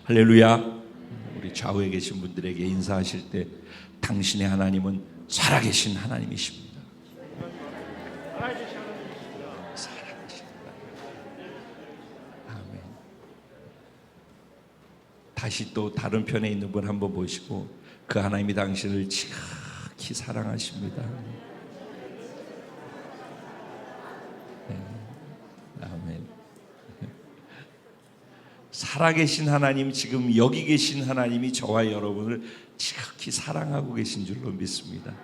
할렐루야. 우리 좌우에 계신 분들에게 인사하실 때 당신의 하나님은 살아계신 하나님이십니다. 살아계신 아멘. 다시 또 다른 편에 있는 분 한번 보시고 그 하나님이 당신을 지극히 사랑하십니다. 아멘. 살아계신 하나님, 지금 여기 계신 하나님이 저와 여러분을 지극히 사랑하고 계신 줄로 믿습니다.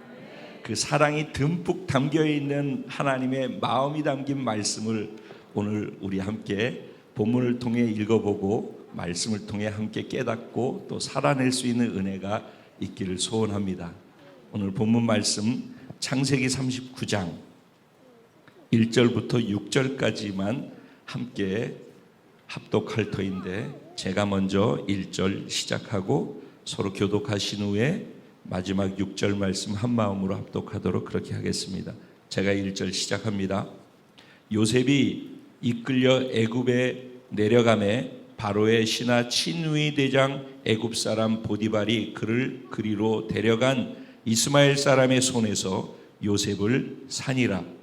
그 사랑이 듬뿍 담겨 있는 하나님의 마음이 담긴 말씀을 오늘 우리 함께 본문을 통해 읽어보고 말씀을 통해 함께 깨닫고 또 살아낼 수 있는 은혜가 있기를 소원합니다. 오늘 본문 말씀 창세기 39장 1절부터 6절까지만 함께 합독할 터인데 제가 먼저 1절 시작하고 서로 교독하신 후에 마지막 6절 말씀 한 마음으로 합독하도록 그렇게 하겠습니다. 제가 1절 시작합니다. 요셉이 이끌려 애굽에 내려가매 바로의 신하 친위 대장 애굽 사람 보디발이 그를 그리로 데려간 이스마엘 사람의 손에서 요셉을 산이라.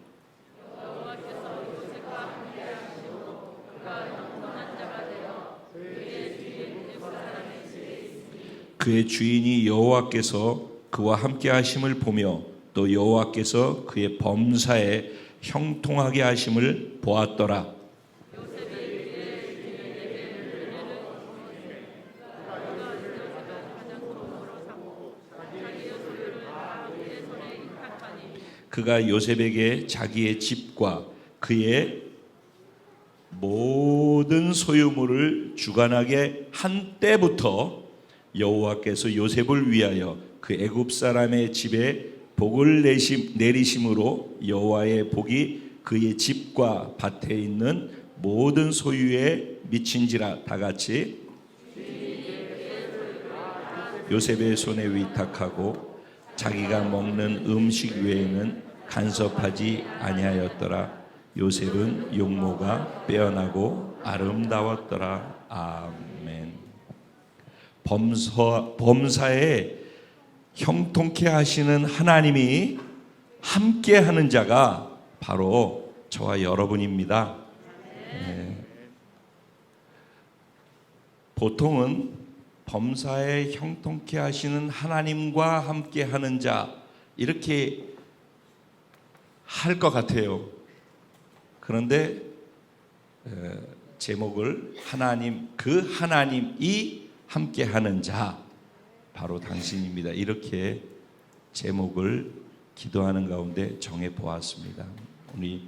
그의 주인이 여호와께서 그와 함께 하심을 보며 또 여호와께서 그의 범사에 형통하게 하심을 보았더라. 그가 요셉에게 자기의 집과 그의 모든 소유물을 주관하게 한 때부터 여호와께서 요셉을 위하여 그 애굽 사람의 집에 복을 내리심으로 여호와의 복이 그의 집과 밭에 있는 모든 소유에 미친지라. 다 같이 요셉의 손에 위탁하고 자기가 먹는 음식 외에는 간섭하지 아니하였더라. 요셉은 용모가 빼어나고 아름다웠더라. 아멘. 범사에 형통케 하시는 하나님이 함께 하는 자가 바로 저와 여러분입니다. 네. 보통은 범사에 형통케 하시는 하나님과 함께 하는 자 이렇게 할 것 같아요. 그런데 제목을 하나님, 그 하나님이 함께 하는 자 바로 당신입니다. 이렇게 제목을 기도하는 가운데 정해 보았습니다. 우리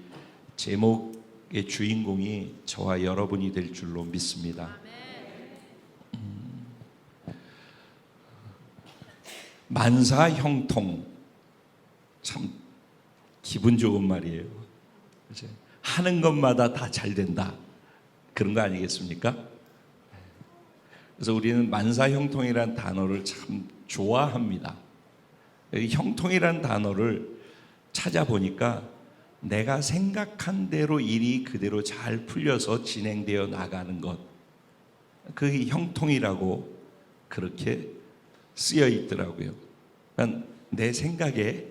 제목의 주인공이 저와 여러분이 될 줄로 믿습니다. 만사 형통, 참 기분 좋은 말이에요. 하는 것마다 다 잘 된다, 그런 거 아니겠습니까? 그래서 우리는 만사형통이라는 단어를 참 좋아합니다. 형통이라는 단어를 찾아보니까 내가 생각한 대로 일이 그대로 잘 풀려서 진행되어 나가는 것, 그게 형통이라고 그렇게 쓰여 있더라고요. 그러니까 내 생각에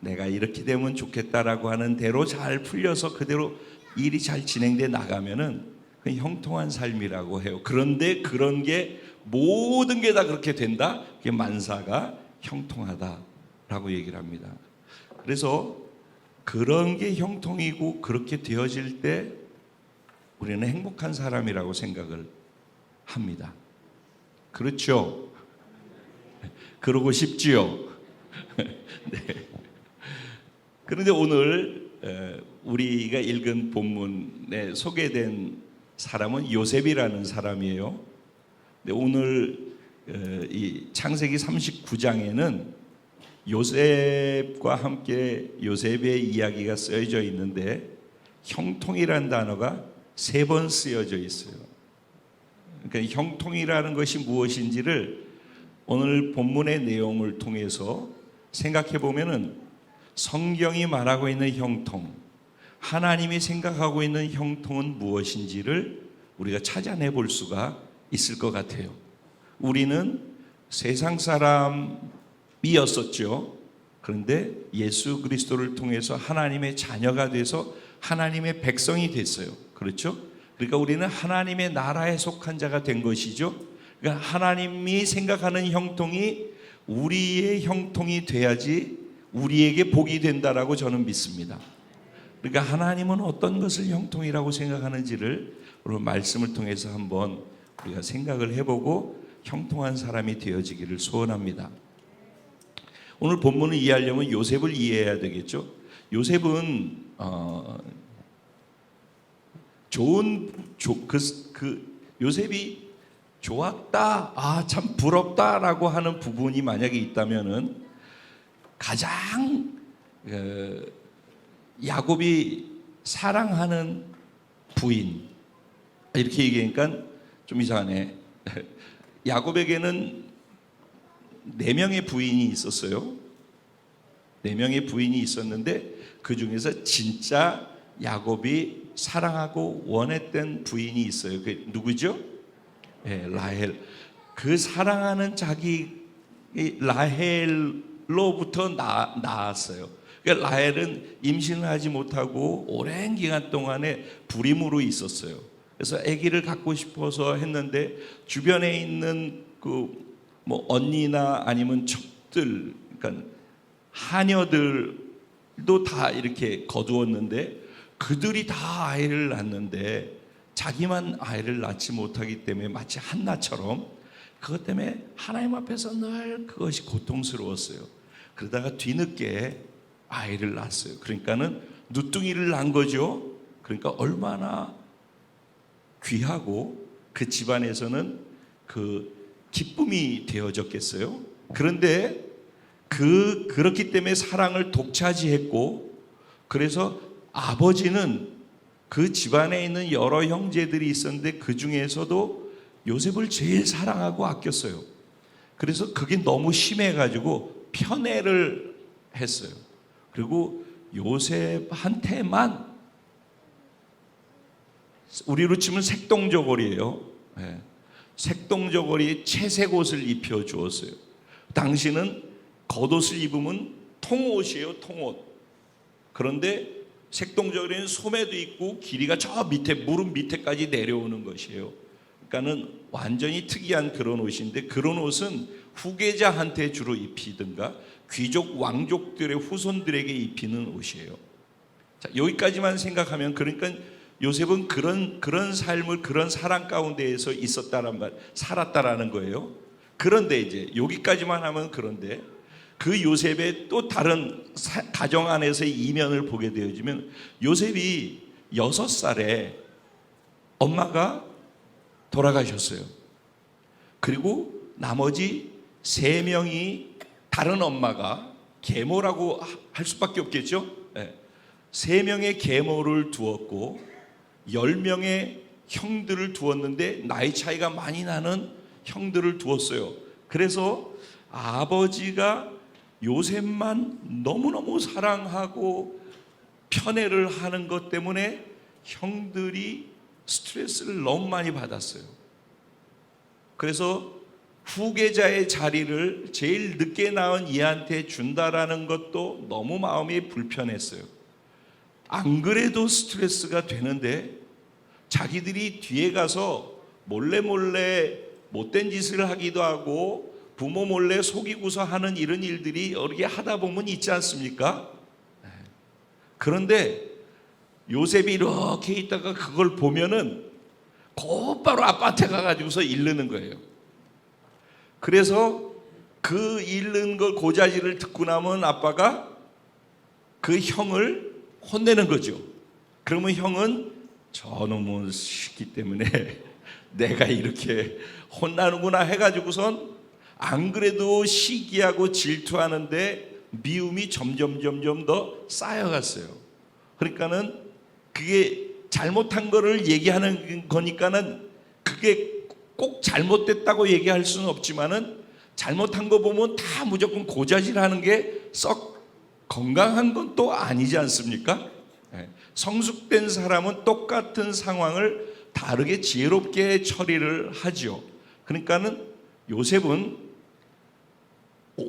내가 이렇게 되면 좋겠다라고 하는 대로 잘 풀려서 그대로 일이 잘 진행돼 나가면은 그 형통한 삶이라고 해요. 그런데 그런 게 모든 게 다 그렇게 된다? 그게 만사가 형통하다라고 얘기를 합니다. 그래서 그런 게 형통이고 그렇게 되어질 때 우리는 행복한 사람이라고 생각을 합니다. 그렇죠? 그러고 싶지요? 네. 그런데 오늘 우리가 읽은 본문에 소개된 사람은 요셉이라는 사람이에요. 근데 오늘 이 창세기 39장에는 요셉과 함께 요셉의 이야기가 쓰여져 있는데 형통이라는 단어가 3번 쓰여져 있어요. 그러니까 형통이라는 것이 무엇인지를 오늘 본문의 내용을 통해서 생각해 보면은 성경이 말하고 있는 형통, 하나님이 생각하고 있는 형통은 무엇인지를 우리가 찾아내 볼 수가 있을 것 같아요. 우리는 세상 사람이었었죠. 그런데 예수 그리스도를 통해서 하나님의 자녀가 돼서 하나님의 백성이 됐어요. 그렇죠? 그러니까 우리는 하나님의 나라에 속한 자가 된 것이죠. 그러니까 하나님이 생각하는 형통이 우리의 형통이 돼야지 우리에게 복이 된다라고 저는 믿습니다. 그러니까 하나님은 어떤 것을 형통이라고 생각하는지를 오늘 말씀을 통해서 한번 우리가 생각을 해보고 형통한 사람이 되어지기를 소원합니다. 오늘 본문을 이해하려면 요셉을 이해해야 되겠죠. 요셉은 요셉이 좋았다, 참 부럽다라고 하는 부분이 만약에 있다면은 가장 야곱이 사랑하는 부인, 이렇게 얘기하니까 좀 이상하네. 야곱에게는 4명의 부인이 있었어요. 4명의 부인이 있었는데 그 중에서 진짜 야곱이 사랑하고 원했던 부인이 있어요. 그게 누구죠? 라헬. 그 사랑하는 자기 라헬로부터 나았어요. 그러니까 라헬은 임신을 하지 못하고 오랜 기간 동안에 불임으로 있었어요. 그래서 아기를 갖고 싶어서 했는데 주변에 있는 언니나 아니면 척들, 그러니까 하녀들도 다 이렇게 거두었는데 그들이 다 아이를 낳는데 자기만 아이를 낳지 못하기 때문에 마치 한나처럼 그것 때문에 하나님 앞에서 늘 그것이 고통스러웠어요. 그러다가 뒤늦게 아이를 낳았어요. 그러니까는 누뚱이를 낳은 거죠. 그러니까 얼마나 귀하고 그 집안에서는 그 기쁨이 되어졌겠어요. 그런데 그렇기 때문에 사랑을 독차지했고, 그래서 아버지는 그 집안에 있는 여러 형제들이 있었는데 그 중에서도 요셉을 제일 사랑하고 아꼈어요. 그래서 그게 너무 심해가지고 편애를 했어요. 그리고 요셉한테만, 우리로 치면 색동저고리예요. 색동저고리에 채색 옷을 입혀 주었어요. 당신은 겉옷을 입으면 통옷이에요, 통옷. 그런데 색동저고리는 소매도 있고 길이가 저 밑에 무릎 밑에까지 내려오는 것이에요. 그러니까는 완전히 특이한 그런 옷인데, 그런 옷은 후계자한테 주로 입히든가 귀족 왕족들의 후손들에게 입히는 옷이에요. 자, 여기까지만 생각하면, 그러니까 요셉은 그런 삶을, 그런 사랑 가운데에서 살았다라는 거예요. 그런데 이제 여기까지만 하면, 그런데 그 요셉의 또 다른 가정 안에서의 이면을 보게 되어지면, 요셉이 6살에 엄마가 돌아가셨어요. 그리고 나머지 3명이 다른 엄마가, 계모라고 할 수밖에 없겠죠. 3명의 계모를 두었고 10명의 형들을 두었는데 나이 차이가 많이 나는 형들을 두었어요. 그래서 아버지가 요셉만 너무너무 사랑하고 편애를 하는 것 때문에 형들이 스트레스를 너무 많이 받았어요. 그래서 후계자의 자리를 제일 늦게 낳은 이한테 준다라는 것도 너무 마음이 불편했어요. 안 그래도 스트레스가 되는데 자기들이 뒤에 가서 몰래 못된 짓을 하기도 하고 부모 몰래 속이고서 하는 이런 일들이 여러 개 하다 보면 있지 않습니까? 그런데 요셉이 이렇게 있다가 그걸 보면은 곧바로 아빠한테 가가지고서 이르는 거예요. 그래서 그 잃는 걸, 고자질을 듣고 나면 아빠가 그 형을 혼내는 거죠. 그러면 형은 저놈의 시기 때문에 내가 이렇게 혼나는구나 해가지고선 안 그래도 시기하고 질투하는데 미움이 점점 더 쌓여갔어요. 그러니까는 그게 잘못한 거를 얘기하는 거니까는 그게 꼭 잘못됐다고 얘기할 수는 없지만은 잘못한 거 보면 다 무조건 고자질하는 게 썩 건강한 건 또 아니지 않습니까? 성숙된 사람은 똑같은 상황을 다르게 지혜롭게 처리를 하죠. 그러니까는 요셉은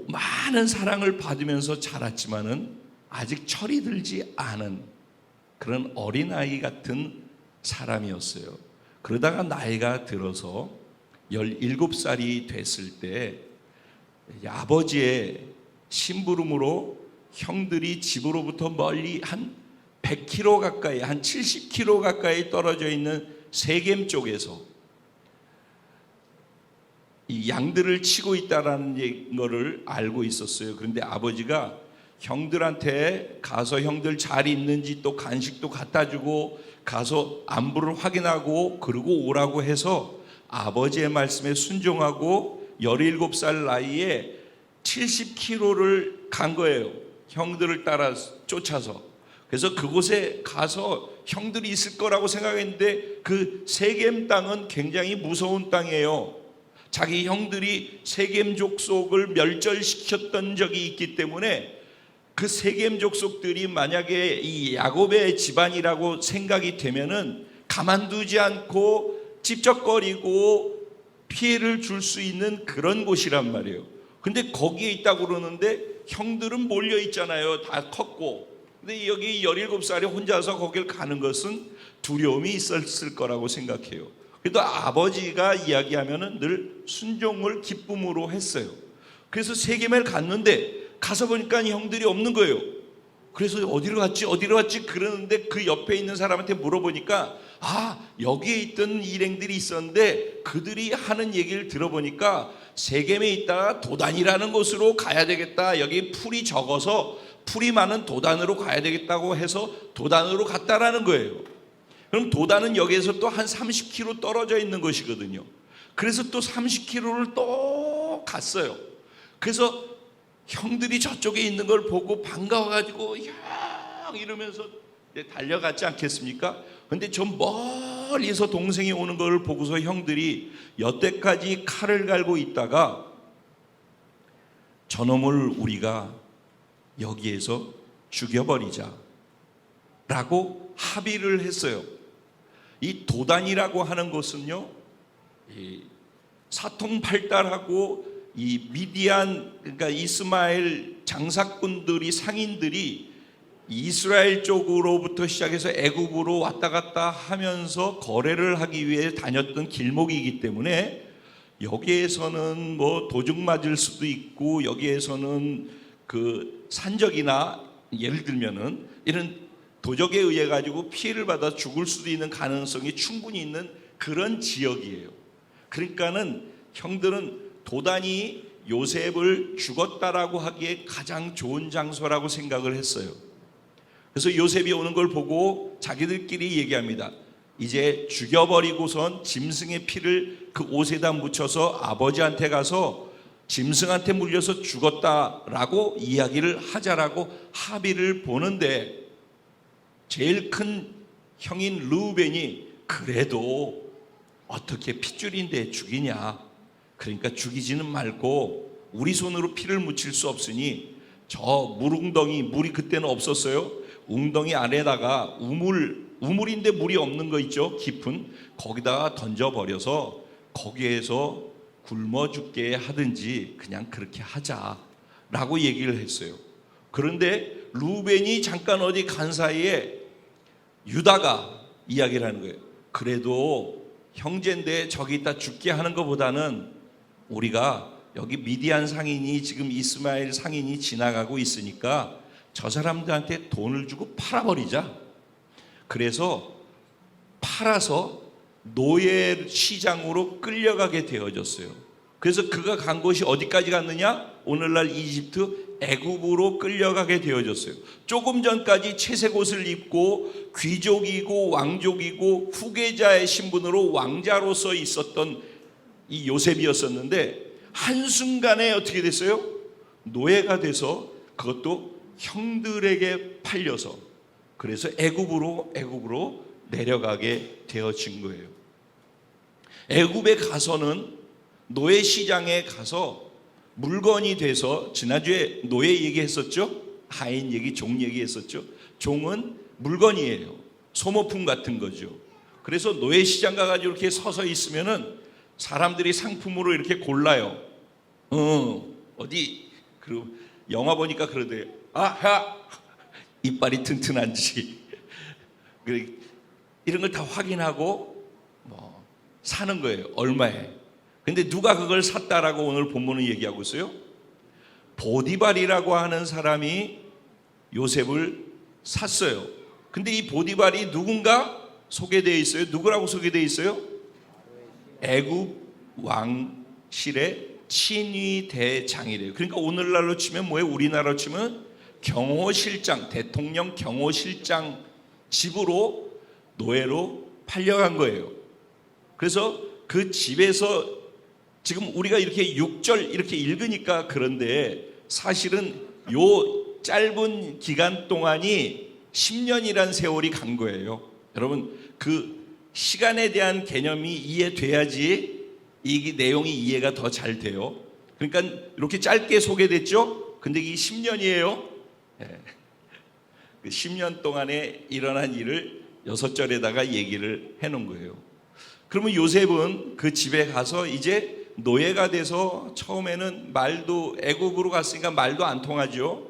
많은 사랑을 받으면서 자랐지만은 아직 철이 들지 않은 그런 어린아이 같은 사람이었어요. 그러다가 나이가 들어서 17살이 됐을 때 아버지의 심부름으로 형들이 집으로부터 멀리 한 100km 가까이, 한 70km 가까이 떨어져 있는 세겜 쪽에서 이 양들을 치고 있다라는 것을 알고 있었어요. 그런데 아버지가 형들한테 가서 형들 잘 있는지 또 간식도 갖다 주고 가서 안부를 확인하고 그러고 오라고 해서 아버지의 말씀에 순종하고 17살 나이에 70km를 간 거예요. 형들을 따라 쫓아서. 그래서 그곳에 가서 형들이 있을 거라고 생각했는데 그 세겜 땅은 굉장히 무서운 땅이에요. 자기 형들이 세겜 족속을 멸절시켰던 적이 있기 때문에 그 세겜 족속들이 만약에 이 야곱의 집안이라고 생각이 되면은 가만두지 않고 찝쩍거리고 피해를 줄 수 있는 그런 곳이란 말이에요. 근데 거기에 있다고 그러는데 형들은 몰려 있잖아요. 다 컸고. 근데 여기 17살이 혼자서 거길 가는 것은 두려움이 있었을 거라고 생각해요. 그래도 아버지가 이야기하면은 늘 순종을 기쁨으로 했어요. 그래서 세겜을 갔는데 가서 보니까 형들이 없는 거예요. 그래서 어디로 갔지 그러는데 그 옆에 있는 사람한테 물어보니까 여기에 있던 일행들이 있었는데 그들이 하는 얘기를 들어보니까 세겜에 있다가 도단이라는 곳으로 가야 되겠다. 여기 풀이 적어서 풀이 많은 도단으로 가야 되겠다고 해서 도단으로 갔다라는 거예요. 그럼 도단은 여기에서 또 한 30km 떨어져 있는 것이거든요. 그래서 또 30km를 또 갔어요. 그래서 형들이 저쪽에 있는 걸 보고 반가워가지고 형 이러면서 달려갔지 않겠습니까? 근데 저 멀리서 동생이 오는 걸 보고서 형들이 여태까지 칼을 갈고 있다가 저놈을 우리가 여기에서 죽여버리자 라고 합의를 했어요. 이 도단이라고 하는 것은요, 사통팔달하고 이 미디안, 그러니까 이스마엘 장사꾼들이, 상인들이 이스라엘 쪽으로부터 시작해서 애굽으로 왔다 갔다 하면서 거래를 하기 위해 다녔던 길목이기 때문에 여기에서는 뭐 도둑 맞을 수도 있고, 여기에서는 그 산적이나 예를 들면은 이런 도적에 의해 가지고 피해를 받아 죽을 수도 있는 가능성이 충분히 있는 그런 지역이에요. 그러니까는 형들은 도단이 요셉을 죽었다라고 하기에 가장 좋은 장소라고 생각을 했어요. 그래서 요셉이 오는 걸 보고 자기들끼리 얘기합니다. 이제 죽여버리고선 짐승의 피를 그 옷에다 묻혀서 아버지한테 가서 짐승한테 물려서 죽었다라고 이야기를 하자라고 합의를 보는데, 제일 큰 형인 르우벤이 그래도 어떻게 핏줄인데 죽이냐, 그러니까 죽이지는 말고 우리 손으로 피를 묻힐 수 없으니 저 물웅덩이, 물이 그때는 없었어요. 웅덩이 안에다가 우물인데 물이 없는 거 있죠, 깊은, 거기다가 던져버려서 거기에서 굶어 죽게 하든지 그냥 그렇게 하자라고 얘기를 했어요. 그런데 루벤이 잠깐 어디 간 사이에 유다가 이야기를 하는 거예요. 그래도 형제인데 저기 있다 죽게 하는 것보다는 우리가 여기 미디안 상인이, 지금 이스마엘 상인이 지나가고 있으니까 저 사람들한테 돈을 주고 팔아버리자. 그래서 팔아서 노예 시장으로 끌려가게 되어졌어요. 그래서 그가 간 곳이 어디까지 갔느냐? 오늘날 이집트 애굽으로 끌려가게 되어졌어요. 조금 전까지 채색 옷을 입고 귀족이고 왕족이고 후계자의 신분으로 왕자로서 있었던 이 요셉이었었는데 한순간에 어떻게 됐어요? 노예가 돼서, 그것도 형들에게 팔려서, 그래서 애굽으로 내려가게 되어진 거예요. 애굽에 가서는 노예 시장에 가서 물건이 돼서, 지난주에 노예 얘기했었죠? 하인 얘기, 종 얘기했었죠? 종은 물건이에요. 소모품 같은 거죠. 그래서 노예 시장 가가지고 이렇게 서서 있으면은 사람들이 상품으로 이렇게 골라요. 어디 그리고 영화 보니까 그러대요. 아하, 이빨이 튼튼한지 이런 걸 다 확인하고 뭐 사는 거예요. 얼마에. 근데 누가 그걸 샀다라고 오늘 본문은 얘기하고 있어요? 보디발이라고 하는 사람이 요셉을 샀어요. 근데 이 보디발이 누군가 소개되어 있어요. 누구라고 소개되어 있어요? 애굽 왕실의 친위 대장이래요. 그러니까 오늘날로 치면 뭐예요? 우리나라로 치면 경호실장, 대통령 경호실장 집으로 노예로 팔려간 거예요. 그래서 그 집에서 지금 우리가 이렇게 6절 이렇게 읽으니까 그런데 사실은 요 짧은 기간 동안이 10년이란 세월이 간 거예요. 여러분, 그 시간에 대한 개념이 이해돼야지 이 내용이 이해가 더 잘 돼요. 그러니까 이렇게 짧게 소개됐죠? 근데 이게 10년이에요. 그 10년 동안에 일어난 일을 6절에다가 얘기를 해놓은 거예요. 그러면 요셉은 그 집에 가서 이제 노예가 돼서 처음에는 말도 애국으로 갔으니까 말도 안 통하죠.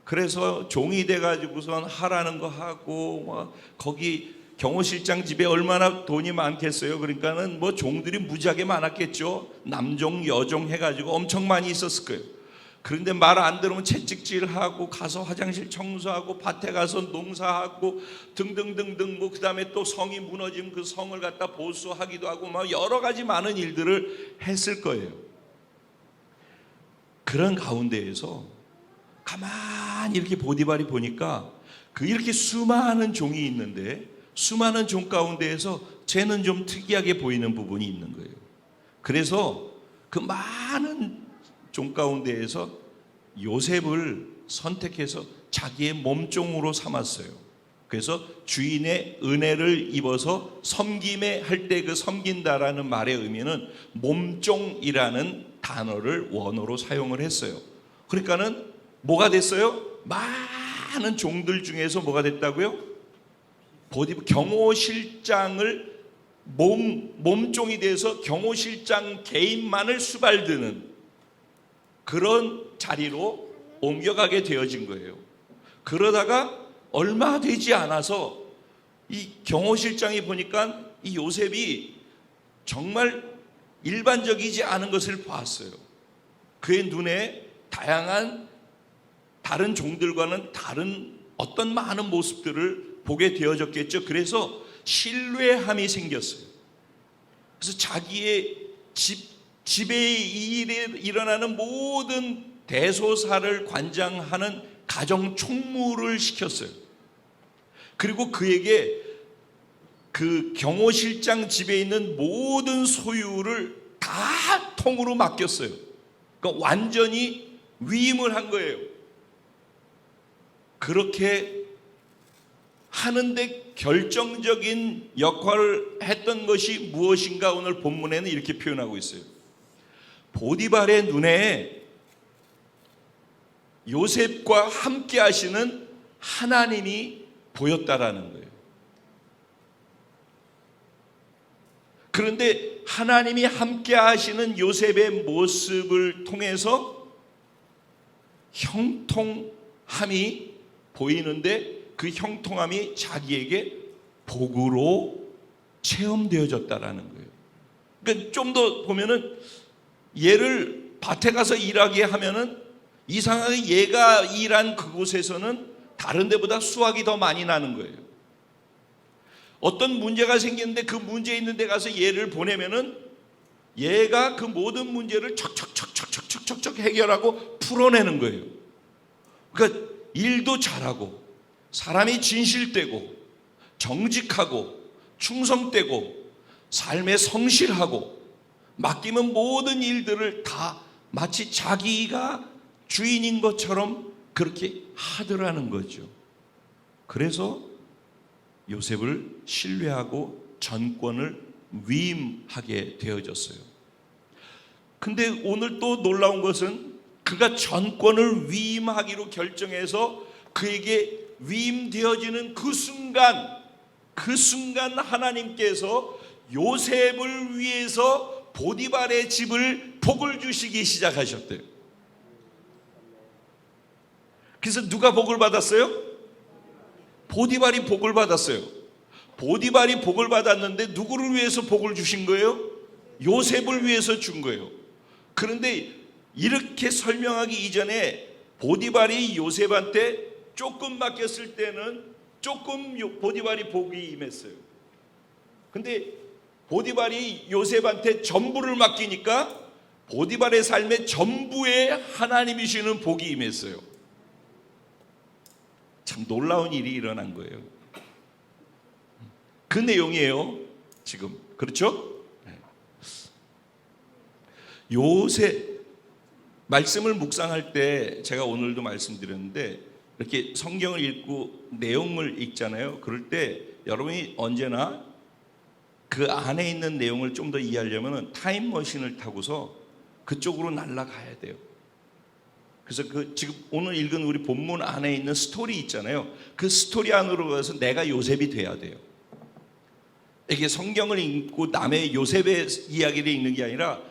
그래서 종이 돼가지고선 하라는 거 하고 거기 경호실장 집에 얼마나 돈이 많겠어요. 그러니까는 뭐 종들이 무지하게 많았겠죠. 남종 여종 해가지고 엄청 많이 있었을 거예요. 그런데 말 안 들으면 채찍질하고 가서 화장실 청소하고 밭에 가서 농사하고 등등등등 뭐 그다음에 또 성이 무너지면 그 성을 갖다 보수하기도 하고 막 여러 가지 많은 일들을 했을 거예요. 그런 가운데에서 가만히 이렇게 보디발이 보니까 그 이렇게 수많은 종이 있는데 수많은 종 가운데에서 쟤는 좀 특이하게 보이는 부분이 있는 거예요. 그래서 그 많은 종 가운데에서 요셉을 선택해서 자기의 몸종으로 삼았어요. 그래서 주인의 은혜를 입어서 섬김에 할 때 그 섬긴다라는 말의 의미는 몸종이라는 단어를 원어로 사용을 했어요. 그러니까는 뭐가 됐어요? 많은 종들 중에서 뭐가 됐다고요? 경호실장을 몸종이 돼서 경호실장 개인만을 수발드는 그런 자리로 옮겨가게 되어진 거예요. 그러다가 얼마 되지 않아서 이 경호실장이 보니까 이 요셉이 정말 일반적이지 않은 것을 봤어요. 그의 눈에 다양한 다른 종들과는 다른 어떤 많은 모습들을 보게 되어졌겠죠. 그래서 신뢰함이 생겼어요. 그래서 자기의 집에 일어나는 모든 대소사를 관장하는 가정 총무를 시켰어요. 그리고 그에게 그 경호실장 집에 있는 모든 소유를 다 통으로 맡겼어요. 그러니까 완전히 위임을 한 거예요. 그렇게 하는데 결정적인 역할을 했던 것이 무엇인가 오늘 본문에는 이렇게 표현하고 있어요. 보디발의 눈에 요셉과 함께 하시는 하나님이 보였다라는 거예요. 그런데 하나님이 함께 하시는 요셉의 모습을 통해서 형통함이 보이는데 그 형통함이 자기에게 복으로 체험되어졌다라는 거예요. 그러니까 좀 더 보면은 얘를 밭에 가서 일하게 하면은 이상하게 얘가 일한 그곳에서는 다른 데보다 수확이 더 많이 나는 거예요. 어떤 문제가 생겼는데 그 문제 있는 데 가서 얘를 보내면은 얘가 그 모든 문제를 척척척척척척척 해결하고 풀어내는 거예요. 그러니까 일도 잘하고 사람이 진실되고 정직하고 충성되고 삶에 성실하고 맡기면 모든 일들을 다 마치 자기가 주인인 것처럼 그렇게 하더라는 거죠. 그래서 요셉을 신뢰하고 전권을 위임하게 되어졌어요. 근데 오늘 또 놀라운 것은 그가 전권을 위임하기로 결정해서 그에게 위임되어지는 그 순간 하나님께서 요셉을 위해서 보디발의 집을 복을 주시기 시작하셨대요. 그래서 누가 복을 받았어요? 보디발이 복을 받았어요. 보디발이 복을 받았는데 누구를 위해서 복을 주신 거예요? 요셉을 위해서 준 거예요. 그런데 이렇게 설명하기 이전에 보디발이 요셉한테 조금 맡겼을 때는 조금 보디발이 복이 임했어요. 근데 보디발이 요셉한테 전부를 맡기니까 보디발의 삶에 전부에 하나님이 주시는 복이 임했어요. 참 놀라운 일이 일어난 거예요. 그 내용이에요. 지금 그렇죠? 요셉 말씀을 묵상할 때 제가 오늘도 말씀드렸는데 이렇게 성경을 읽고 내용을 읽잖아요. 그럴 때 여러분이 언제나 그 안에 있는 내용을 좀 더 이해하려면 타임머신을 타고서 그쪽으로 날아가야 돼요. 그래서 그 지금 오늘 읽은 우리 본문 안에 있는 스토리 있잖아요. 그 스토리 안으로 가서 내가 요셉이 돼야 돼요. 이게 성경을 읽고 남의 요셉의 이야기를 읽는 게 아니라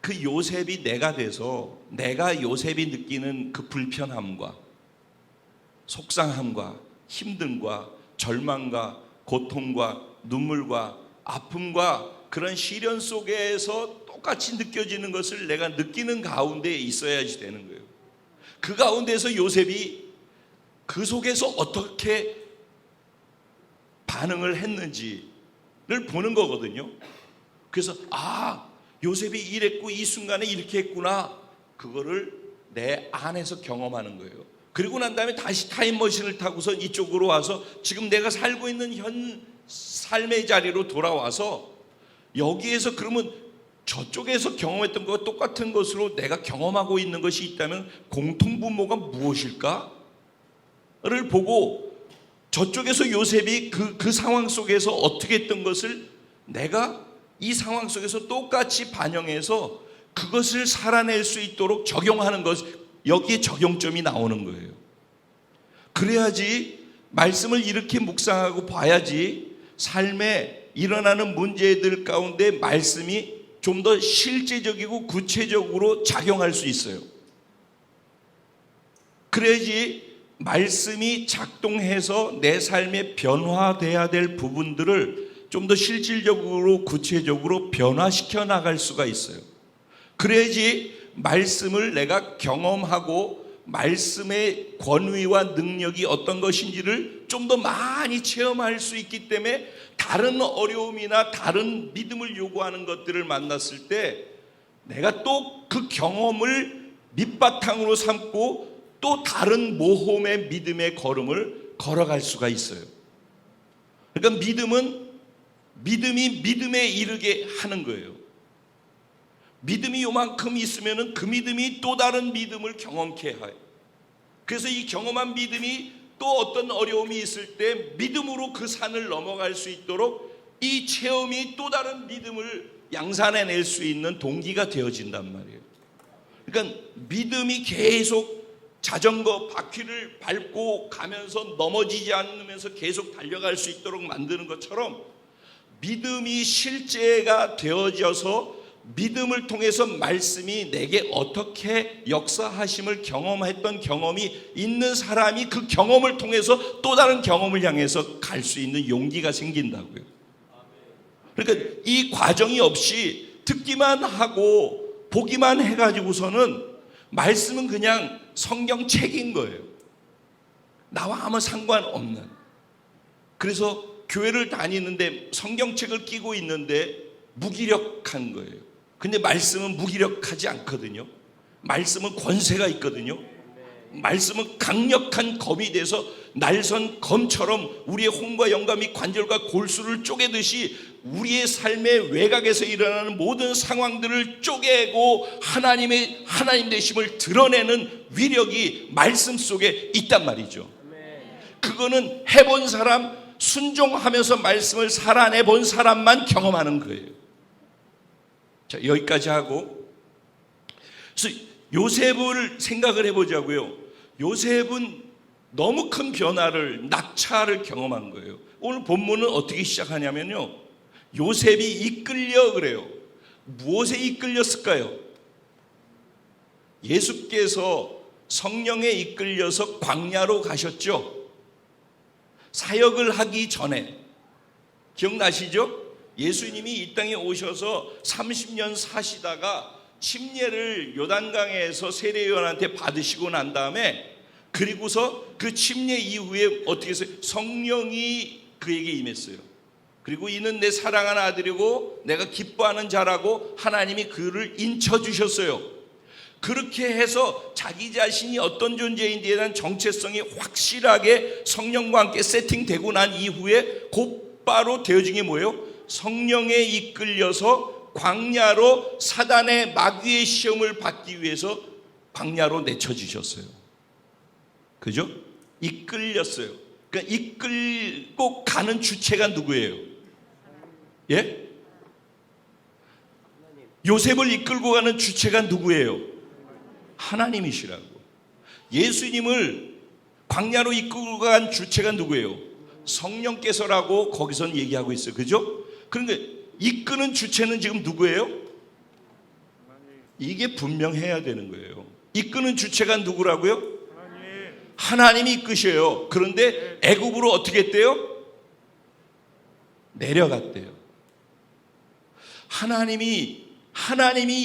그 요셉이 내가 돼서 내가 요셉이 느끼는 그 불편함과 속상함과 힘듦과 절망과 고통과 눈물과 아픔과 그런 시련 속에서 똑같이 느껴지는 것을 내가 느끼는 가운데 있어야지 되는 거예요. 그 가운데서 요셉이 그 속에서 어떻게 반응을 했는지를 보는 거거든요. 그래서 요셉이 이랬고 이 순간에 이렇게 했구나, 그거를 내 안에서 경험하는 거예요. 그리고 난 다음에 다시 타임머신을 타고서 이쪽으로 와서 지금 내가 살고 있는 현 삶의 자리로 돌아와서 여기에서 그러면 저쪽에서 경험했던 것과 똑같은 것으로 내가 경험하고 있는 것이 있다면 공통분모가 무엇일까를 보고 저쪽에서 요셉이 그 상황 속에서 어떻게 했던 것을 내가 이 상황 속에서 똑같이 반영해서 그것을 살아낼 수 있도록 적용하는 것, 여기에 적용점이 나오는 거예요. 그래야지 말씀을 이렇게 묵상하고 봐야지 삶에 일어나는 문제들 가운데 말씀이 좀 더 실제적이고 구체적으로 작용할 수 있어요. 그래야지 말씀이 작동해서 내 삶에 변화돼야 될 부분들을 좀 더 실질적으로 구체적으로 변화시켜 나갈 수가 있어요. 그래야지 말씀을 내가 경험하고 말씀의 권위와 능력이 어떤 것인지를 좀 더 많이 체험할 수 있기 때문에 다른 어려움이나 다른 믿음을 요구하는 것들을 만났을 때 내가 또 그 경험을 밑바탕으로 삼고 또 다른 모험의 믿음의 걸음을 걸어갈 수가 있어요. 그러니까 믿음이 믿음에 이르게 하는 거예요. 믿음이 요만큼 있으면 그 믿음이 또 다른 믿음을 경험케 해요. 그래서 이 경험한 믿음이 또 어떤 어려움이 있을 때 믿음으로 그 산을 넘어갈 수 있도록 이 체험이 또 다른 믿음을 양산해낼 수 있는 동기가 되어진단 말이에요. 그러니까 믿음이 계속 자전거 바퀴를 밟고 가면서 넘어지지 않으면서 계속 달려갈 수 있도록 만드는 것처럼 믿음이 실제가 되어져서 믿음을 통해서 말씀이 내게 어떻게 역사하심을 경험했던 경험이 있는 사람이 그 경험을 통해서 또 다른 경험을 향해서 갈 수 있는 용기가 생긴다고요. 그러니까 이 과정이 없이 듣기만 하고 보기만 해가지고서는 말씀은 그냥 성경책인 거예요. 나와 아무 상관없는. 그래서 교회를 다니는데 성경책을 끼고 있는데 무기력한 거예요. 근데 말씀은 무기력하지 않거든요. 말씀은 권세가 있거든요. 말씀은 강력한 검이 돼서 날선 검처럼 우리의 혼과 영감이 관절과 골수를 쪼개듯이 우리의 삶의 외곽에서 일어나는 모든 상황들을 쪼개고 하나님 되심을 드러내는 위력이 말씀 속에 있단 말이죠. 그거는 해본 사람, 순종하면서 말씀을 살아내본 사람만 경험하는 거예요. 자, 여기까지 하고, 그래서 요셉을 생각을 해보자고요. 요셉은 너무 큰 변화를, 낙차를 경험한 거예요. 오늘 본문은 어떻게 시작하냐면요, 요셉이 이끌려 그래요. 무엇에 이끌렸을까요? 예수께서 성령에 이끌려서 광야로 가셨죠. 사역을 하기 전에 기억나시죠? 예수님이 이 땅에 오셔서 30년 사시다가 침례를 요단강에서 세례요한한테 받으시고 난 다음에, 그리고서 그 침례 이후에 어떻게 했어요? 성령이 그에게 임했어요. 그리고 이는 내 사랑하는 아들이고 내가 기뻐하는 자라고 하나님이 그를 인쳐주셨어요. 그렇게 해서 자기 자신이 어떤 존재인지에 대한 정체성이 확실하게 성령과 함께 세팅되고 난 이후에 곧바로 되어진 게 뭐예요? 성령에 이끌려서 광야로 사단의 마귀의 시험을 받기 위해서 광야로 내쳐주셨어요. 그죠? 이끌렸어요. 그러니까 이끌고 가는 주체가 누구예요? 예? 요셉을 이끌고 가는 주체가 누구예요? 하나님이시라고. 예수님을 광야로 이끌고 간 주체가 누구예요? 성령께서라고 거기선 얘기하고 있어요. 그죠? 그러니까 이끄는 주체는 지금 누구예요? 이게 분명해야 되는 거예요. 이끄는 주체가 누구라고요? 하나님이 이끄셔요. 그런데 애굽으로 어떻게 했대요? 내려갔대요. 하나님이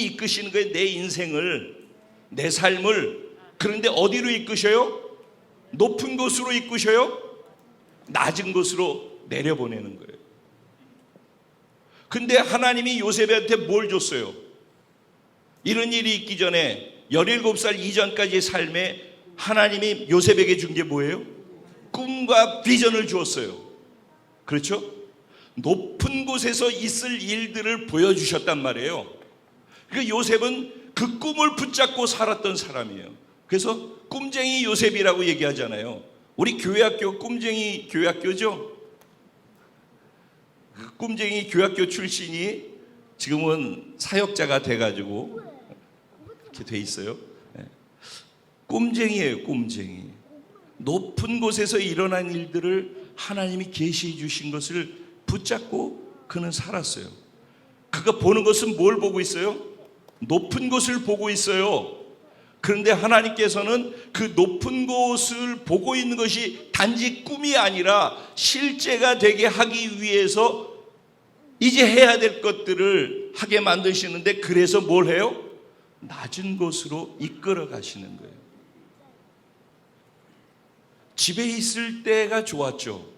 이끄시는 거예요. 내 인생을, 내 삶을. 그런데 어디로 이끄셔요? 높은 곳으로 이끄셔요? 낮은 곳으로 내려보내는 거예요. 근데 하나님이 요셉한테 뭘 줬어요? 이런 일이 있기 전에 17살 이전까지의 삶에 하나님이 요셉에게 준 게 뭐예요? 꿈과 비전을 주었어요. 그렇죠? 높은 곳에서 있을 일들을 보여주셨단 말이에요. 그러니까 요셉은 그 꿈을 붙잡고 살았던 사람이에요. 그래서 꿈쟁이 요셉이라고 얘기하잖아요. 우리 교회학교 꿈쟁이 교회학교죠? 그 꿈쟁이 교회학교 출신이 지금은 사역자가 돼가지고 이렇게 돼 있어요. 꿈쟁이에요, 꿈쟁이. 높은 곳에서 일어난 일들을 하나님이 계시해 주신 것을 붙잡고 그는 살았어요. 그가 보는 것은 뭘 보고 있어요? 높은 곳을 보고 있어요. 그런데 하나님께서는 그 높은 곳을 보고 있는 것이 단지 꿈이 아니라 실제가 되게 하기 위해서 이제 해야 될 것들을 하게 만드시는데, 그래서 뭘 해요? 낮은 곳으로 이끌어 가시는 거예요. 집에 있을 때가 좋았죠.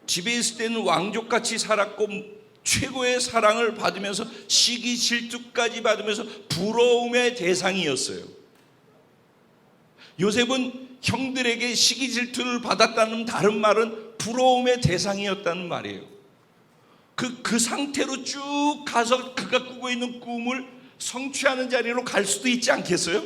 집에 있을 때는 왕족같이 살았고 최고의 사랑을 받으면서 시기 질투까지 받으면서 부러움의 대상이었어요. 요셉은 형들에게 시기 질투를 받았다는 다른 말은 부러움의 대상이었다는 말이에요. 그 상태로 쭉 가서 그가 꾸고 있는 꿈을 성취하는 자리로 갈 수도 있지 않겠어요?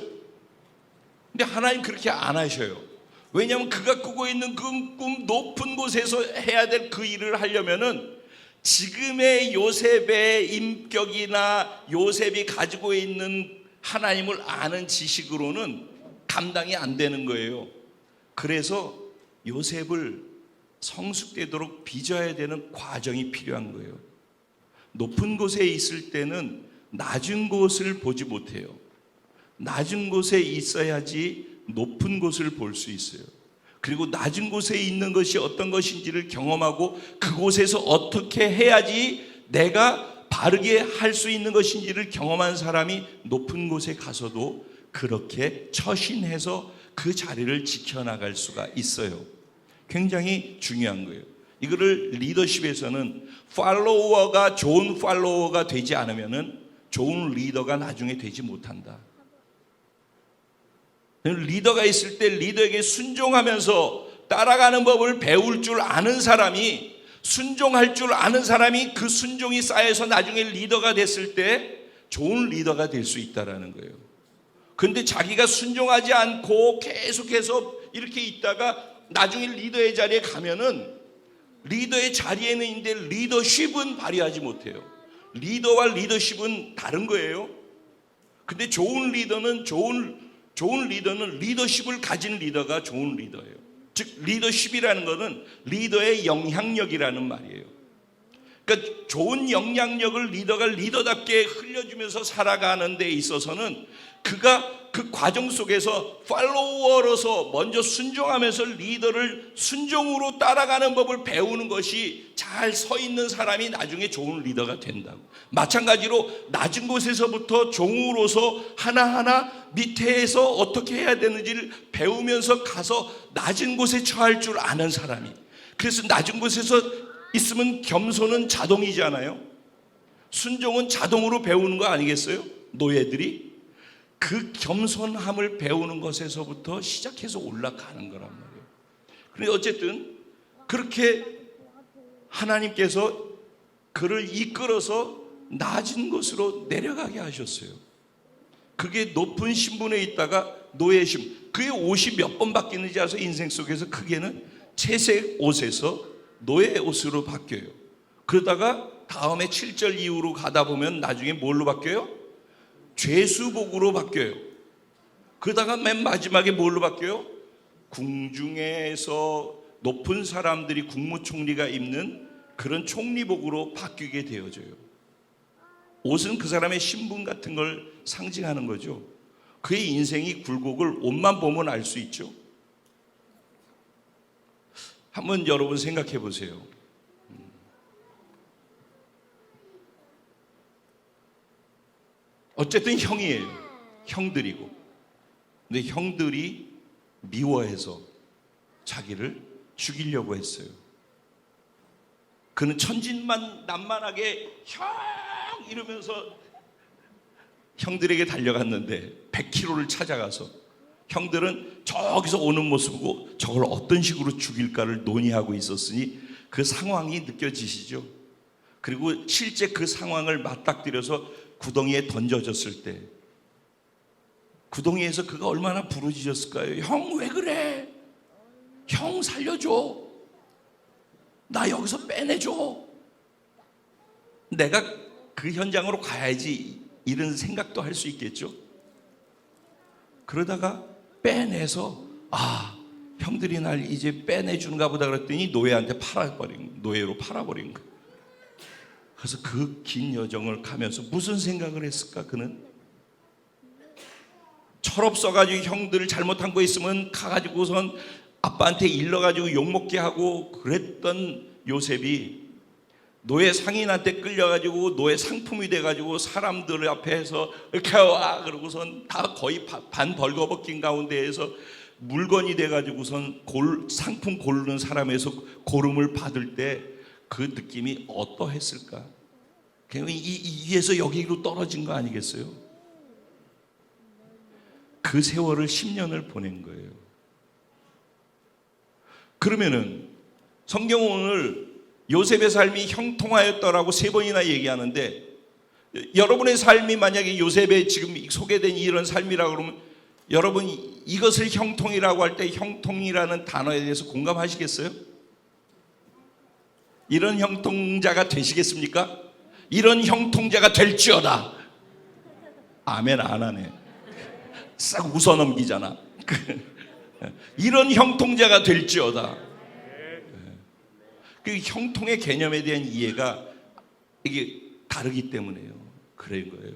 근데 하나님 그렇게 안 하셔요. 왜냐하면 그가 꾸고 있는 그 꿈, 높은 곳에서 해야 될 그 일을 하려면은 지금의 요셉의 인격이나 요셉이 가지고 있는 하나님을 아는 지식으로는 감당이 안 되는 거예요. 그래서 요셉을 성숙되도록 빚어야 되는 과정이 필요한 거예요. 높은 곳에 있을 때는 낮은 곳을 보지 못해요. 낮은 곳에 있어야지 높은 곳을 볼 수 있어요. 그리고 낮은 곳에 있는 것이 어떤 것인지를 경험하고 그곳에서 어떻게 해야지 내가 바르게 할 수 있는 것인지를 경험한 사람이 높은 곳에 가서도 그렇게 처신해서 그 자리를 지켜나갈 수가 있어요. 굉장히 중요한 거예요. 이거를 리더십에서는 팔로워가 좋은 팔로워가 되지 않으면 좋은 리더가 나중에 되지 못한다. 리더가 있을 때 리더에게 순종하면서 따라가는 법을 배울 줄 아는 사람이, 순종할 줄 아는 사람이 그 순종이 쌓여서 나중에 리더가 됐을 때 좋은 리더가 될 수 있다는 거예요. 그런데 자기가 순종하지 않고 계속해서 이렇게 있다가 나중에 리더의 자리에 가면은 리더의 자리에는 있는데 리더십은 발휘하지 못해요. 리더와 리더십은 다른 거예요. 근데 좋은 리더는 리더십을 가진 리더가 좋은 리더예요. 즉 리더십이라는 것은 리더의 영향력이라는 말이에요. 그러니까 좋은 영향력을 리더가 리더답게 흘려주면서 살아가는 데 있어서는 그가 그 과정 속에서 팔로워로서 먼저 순종하면서 리더를 순종으로 따라가는 법을 배우는 것이 잘 서 있는 사람이 나중에 좋은 리더가 된다고. 마찬가지로 낮은 곳에서부터 종으로서 하나하나 밑에서 어떻게 해야 되는지를 배우면서 가서 낮은 곳에 처할 줄 아는 사람이. 그래서 낮은 곳에서 있으면 겸손은 자동이잖아요. 순종은 자동으로 배우는 거 아니겠어요? 노예들이 그 겸손함을 배우는 것에서부터 시작해서 올라가는 거란 말이에요. 그런데 어쨌든 그렇게 하나님께서 그를 이끌어서 낮은 곳으로 내려가게 하셨어요. 그게 높은 신분에 있다가 노예 신분, 그게 옷이 몇 번 바뀌는지 아서 인생 속에서 크게는 채색 옷에서 노예 옷으로 바뀌어요. 그러다가 다음에 7절 이후로 가다 보면 나중에 뭘로 바뀌어요? 죄수복으로 바뀌어요. 그러다가 맨 마지막에 뭘로 바뀌어요? 궁중에서 높은 사람들이 국무총리가 입는 그런 총리복으로 바뀌게 되어져요. 옷은 그 사람의 신분 같은 걸 상징하는 거죠. 그의 인생이 굴곡을 옷만 보면 알 수 있죠. 한번 여러분 생각해 보세요. 어쨌든 형이에요. 형들이고. 근데 형들이 미워해서 자기를 죽이려고 했어요. 그는 천진난만하게 형 이러면서 형들에게 달려갔는데 100km를 찾아가서 형들은 저기서 오는 모습 보고 저걸 어떤 식으로 죽일까를 논의하고 있었으니 그 상황이 느껴지시죠? 그리고 실제 그 상황을 맞닥뜨려서 구덩이에 던져졌을 때 구덩이에서 그가 얼마나 부르짖었을까요? 형 왜 그래? 형 살려줘. 나 여기서 빼내줘. 내가 그 현장으로 가야지 이런 생각도 할 수 있겠죠. 그러다가 빼내서 형들이 날 이제 빼내주는가 보다 그랬더니 노예한테 노예로 팔아버린 거예요. 그래서 그 긴 여정을 가면서 무슨 생각을 했을까? 그는 철없어가지고 형들을 잘못한 거 있으면 가가지고선 아빠한테 일러가지고 욕먹게 하고 그랬던 요셉이 노예 상인한테 끌려가지고 노예 상품이 돼가지고 사람들 앞에서 이렇게 와 그러고선 다 거의 반 벌거벗긴 가운데에서 물건이 돼가지고선 상품 고르는 사람에서 고름을 받을 때 그 느낌이 어떠했을까? 그냥 위에서 여기로 떨어진 거 아니겠어요? 그 세월을 10년을 보낸 거예요. 그러면은 성경은 오늘 요셉의 삶이 형통하였더라고 3번이나 얘기하는데 여러분의 삶이 만약에 요셉의 지금 소개된 이런 삶이라고 그러면 여러분 이것을 형통이라고 할 때 형통이라는 단어에 대해서 공감하시겠어요? 이런 형통자가 되시겠습니까? 이런 형통자가 될지어다. 아멘 안 하네. 싹 웃어 넘기잖아. 이런 형통자가 될지어다. 그 형통의 개념에 대한 이해가 이게 다르기 때문에요. 그런 거예요.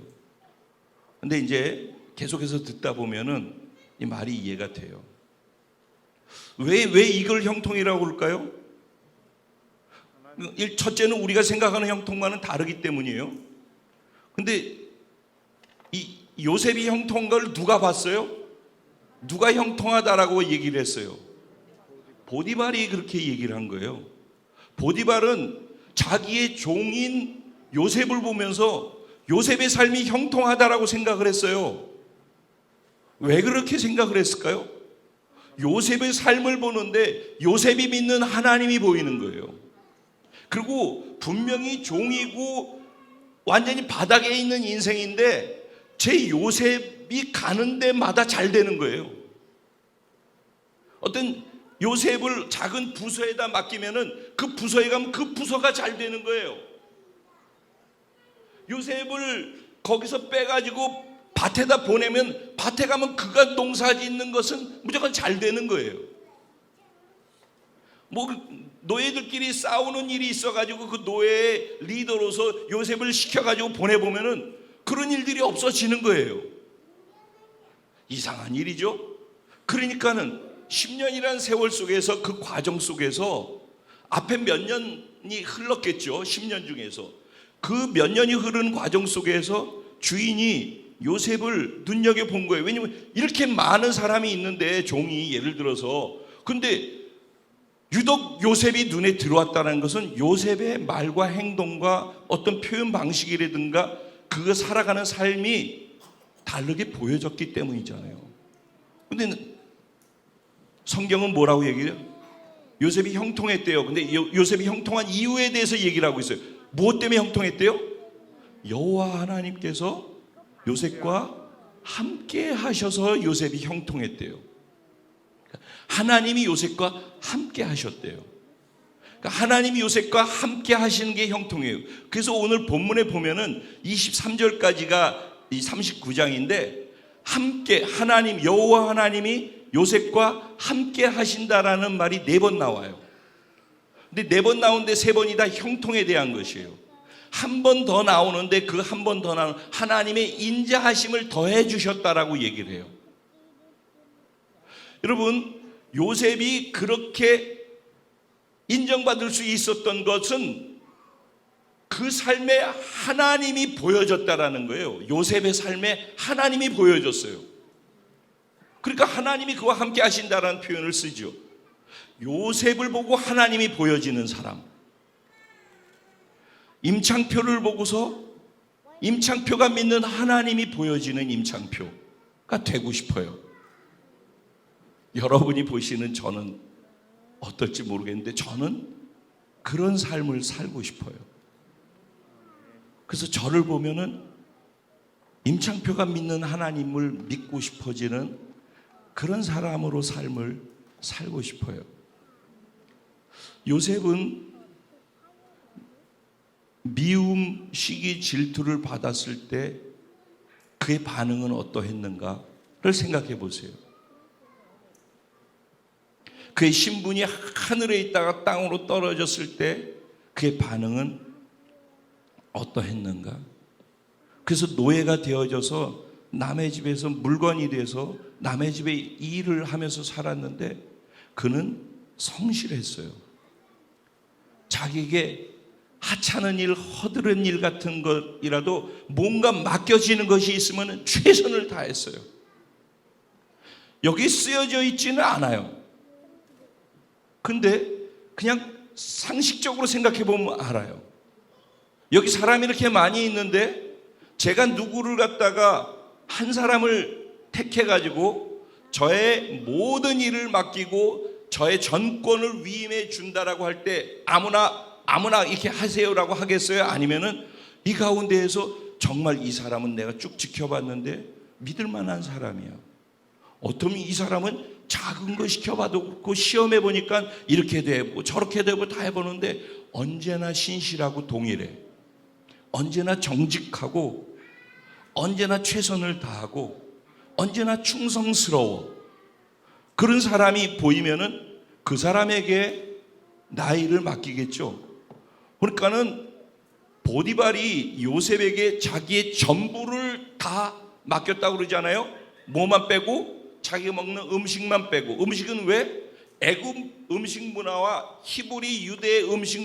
근데 이제 계속해서 듣다 보면은 이 말이 이해가 돼요. 왜 이걸 형통이라고 그럴까요? 첫째는 우리가 생각하는 형통과는 다르기 때문이에요. 근데 이 요셉이 형통한 걸 누가 봤어요? 누가 형통하다라고 얘기를 했어요? 보디발이 그렇게 얘기를 한 거예요. 보디발은 자기의 종인 요셉을 보면서 요셉의 삶이 형통하다라고 생각을 했어요. 왜 그렇게 생각을 했을까요? 요셉의 삶을 보는데 요셉이 믿는 하나님이 보이는 거예요. 그리고 분명히 종이고 완전히 바닥에 있는 인생인데 제 요셉이 가는 데마다 잘 되는 거예요. 어떤 요셉을 작은 부서에다 맡기면은 그 부서에 가면 그 부서가 잘 되는 거예요. 요셉을 거기서 빼가지고 밭에다 보내면 밭에 가면 그가 농사 짓는 것은 무조건 잘 되는 거예요. 뭐 노예들끼리 싸우는 일이 있어가지고 그 노예의 리더로서 요셉을 시켜가지고 보내보면은 그런 일들이 없어지는 거예요. 이상한 일이죠. 그러니까는 10년이라는 세월 속에서, 그 과정 속에서 앞에 몇 년이 흘렀겠죠. 10년 중에서 그 몇 년이 흐르는 과정 속에서 주인이 요셉을 눈여겨본 거예요. 왜냐하면 이렇게 많은 사람이 있는데, 종이 예를 들어서, 근데 유독 요셉이 눈에 들어왔다는 것은 요셉의 말과 행동과 어떤 표현 방식이라든가 그가 살아가는 삶이 다르게 보여졌기 때문이잖아요. 근데 성경은 뭐라고 얘기해요? 요셉이 형통했대요. 근데 요셉이 형통한 이유에 대해서 얘기를 하고 있어요. 무엇 때문에 형통했대요? 여호와 하나님께서 요셉과 함께 하셔서 요셉이 형통했대요. 하나님이 요셉과 함께 하셨대요. 하나님이 요셉과 함께 하시는 게 형통해요. 그래서 오늘 본문에 보면은 23절까지가 이 39장인데, 함께, 하나님, 여호와 하나님이 요셉과 함께 하신다라는 말이 4번 나와요. 근데 4번 나오는데 3번이 다 형통에 대한 것이에요. 한 번 더 나오는데 그 한 번 더 나오는 하나님의 인자하심을 더해 주셨다라고 얘기를 해요. 여러분, 요셉이 그렇게 인정받을 수 있었던 것은 그 삶에 하나님이 보여졌다라는 거예요. 요셉의 삶에 하나님이 보여졌어요. 그러니까 하나님이 그와 함께 하신다라는 표현을 쓰죠. 요셉을 보고 하나님이 보여지는 사람. 임창표를 보고서 임창표가 믿는 하나님이 보여지는 임창표가 되고 싶어요. 여러분이 보시는 저는 어떨지 모르겠는데 저는 그런 삶을 살고 싶어요. 그래서 저를 보면은 임창표가 믿는 하나님을 믿고 싶어지는 그런 사람으로 삶을 살고 싶어요. 요셉은 미움, 시기, 질투를 받았을 때 그의 반응은 어떠했는가를 생각해 보세요. 그의 신분이 하늘에 있다가 땅으로 떨어졌을 때 그의 반응은 어떠했는가? 그래서 노예가 되어져서 남의 집에서 물건이 돼서 남의 집에 일을 하면서 살았는데 그는 성실했어요. 자기에게 하찮은 일, 허드렛 일 같은 것이라도 뭔가 맡겨지는 것이 있으면 최선을 다했어요. 여기 쓰여져 있지는 않아요. 근데 그냥 상식적으로 생각해 보면 알아요. 여기 사람이 이렇게 많이 있는데 제가 누구를 갖다가 한 사람을 택해가지고 저의 모든 일을 맡기고 저의 전권을 위임해 준다라고 할 때 아무나 이렇게 하세요라고 하겠어요? 아니면은 이 가운데에서 정말 이 사람은 내가 쭉 지켜봤는데 믿을 만한 사람이야. 어쩌면 이 사람은 작은 거 시켜봐도 시험해 보니까 이렇게 되고 저렇게 되고 다 해보는데 언제나 신실하고 동일해. 언제나 정직하고 언제나 최선을 다하고 언제나 충성스러워. 그런 사람이 보이면은 그 사람에게 나의 일을 맡기겠죠. 그러니까는 보디발이 요셉에게 자기의 전부를 다 맡겼다고 그러잖아요. 뭐만 빼고? 자기가 먹는 음식만 빼고. 음식은 왜? 애굽 음식 문화와 히브리 유대의 음식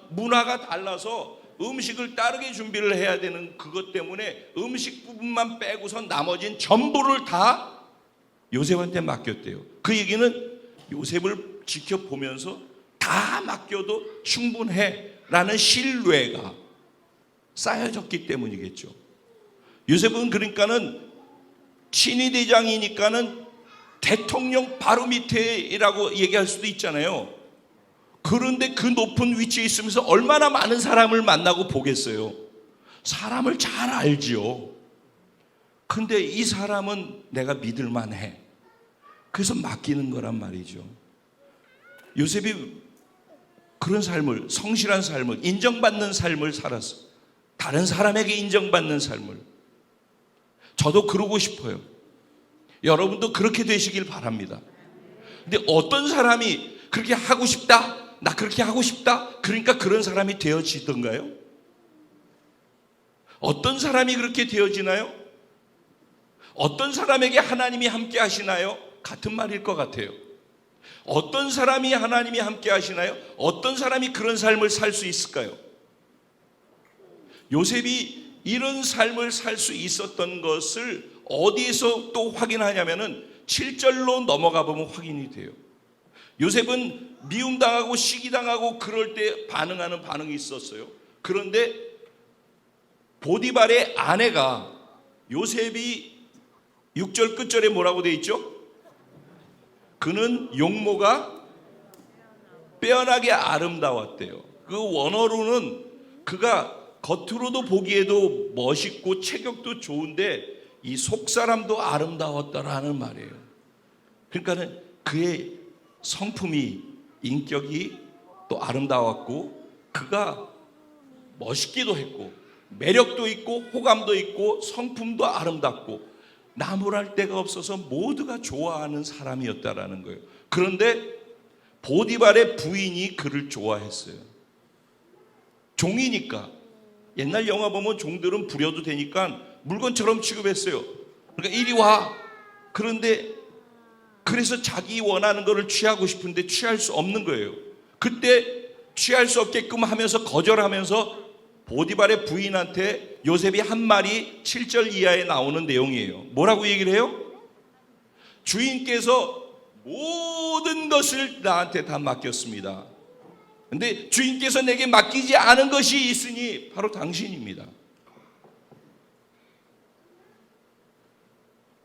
문화가 달라서 음식을 다르게 준비를 해야 되는 그것 때문에 음식 부분만 빼고서 나머지는 전부를 다 요셉한테 맡겼대요. 그 얘기는 요셉을 지켜보면서 다 맡겨도 충분해 라는 신뢰가 쌓여졌기 때문이겠죠. 요셉은 그러니까는 친위대장이니까는 대통령 바로 밑에라고 얘기할 수도 있잖아요. 그런데 그 높은 위치에 있으면서 얼마나 많은 사람을 만나고 보겠어요. 사람을 잘 알지요. 근데 이 사람은 내가 믿을 만해. 그래서 맡기는 거란 말이죠. 요셉이 그런 삶을, 성실한 삶을, 인정받는 삶을 살았어. 다른 사람에게 인정받는 삶을. 저도 그러고 싶어요. 여러분도 그렇게 되시길 바랍니다. 근데 어떤 사람이 그렇게 하고 싶다, 나 그렇게 하고 싶다. 그러니까 그런 사람이 되어지던가요? 어떤 사람이 그렇게 되어지나요? 어떤 사람에게 하나님이 함께 하시나요? 같은 말일 것 같아요. 어떤 사람이 하나님이 함께 하시나요? 어떤 사람이 그런 삶을 살 수 있을까요? 요셉이 이런 삶을 살 수 있었던 것을 어디에서 또 확인하냐면은 7절로 넘어가 보면 확인이 돼요. 요셉은 미움당하고 시기당하고 그럴 때 반응하는 반응이 있었어요. 그런데 보디발의 아내가 요셉이 6절 끝절에 뭐라고 돼 있죠? 그는 용모가 빼어나게 아름다웠대요. 그 원어로는 그가 겉으로도 보기에도 멋있고 체격도 좋은데 이 속사람도 아름다웠다라는 말이에요. 그러니까는 그의 성품이, 인격이 또 아름다웠고 그가 멋있기도 했고 매력도 있고 호감도 있고 성품도 아름답고 나무랄 데가 없어서 모두가 좋아하는 사람이었다라는 거예요. 그런데 보디발의 부인이 그를 좋아했어요. 종이니까. 옛날 영화 보면 종들은 부려도 되니까 물건처럼 취급했어요. 그러니까 이리 와. 그런데 그래서 자기 원하는 것을 취하고 싶은데 취할 수 없는 거예요. 그때 취할 수 없게끔 하면서 거절하면서 보디발의 부인한테 요셉이 한 말이 7절 이하에 나오는 내용이에요. 뭐라고 얘기를 해요? 주인께서 모든 것을 나한테 다 맡겼습니다. 근데 주인께서 내게 맡기지 않은 것이 있으니 바로 당신입니다.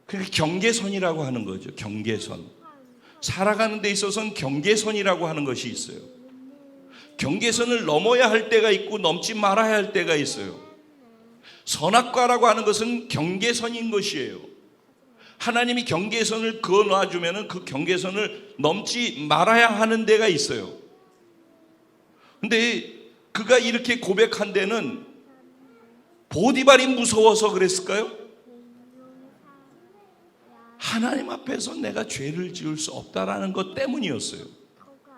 그게 경계선이라고 하는 거죠. 경계선. 살아가는 데 있어서는 경계선이라고 하는 것이 있어요. 경계선을 넘어야 할 때가 있고 넘지 말아야 할 때가 있어요. 선악과라고 하는 것은 경계선인 것이에요. 하나님이 경계선을 그어 놔주면 그 경계선을 넘지 말아야 하는 데가 있어요. 근데 그가 이렇게 고백한 데는 보디발이 무서워서 그랬을까요? 하나님 앞에서 내가 죄를 지을 수 없다라는 것 때문이었어요.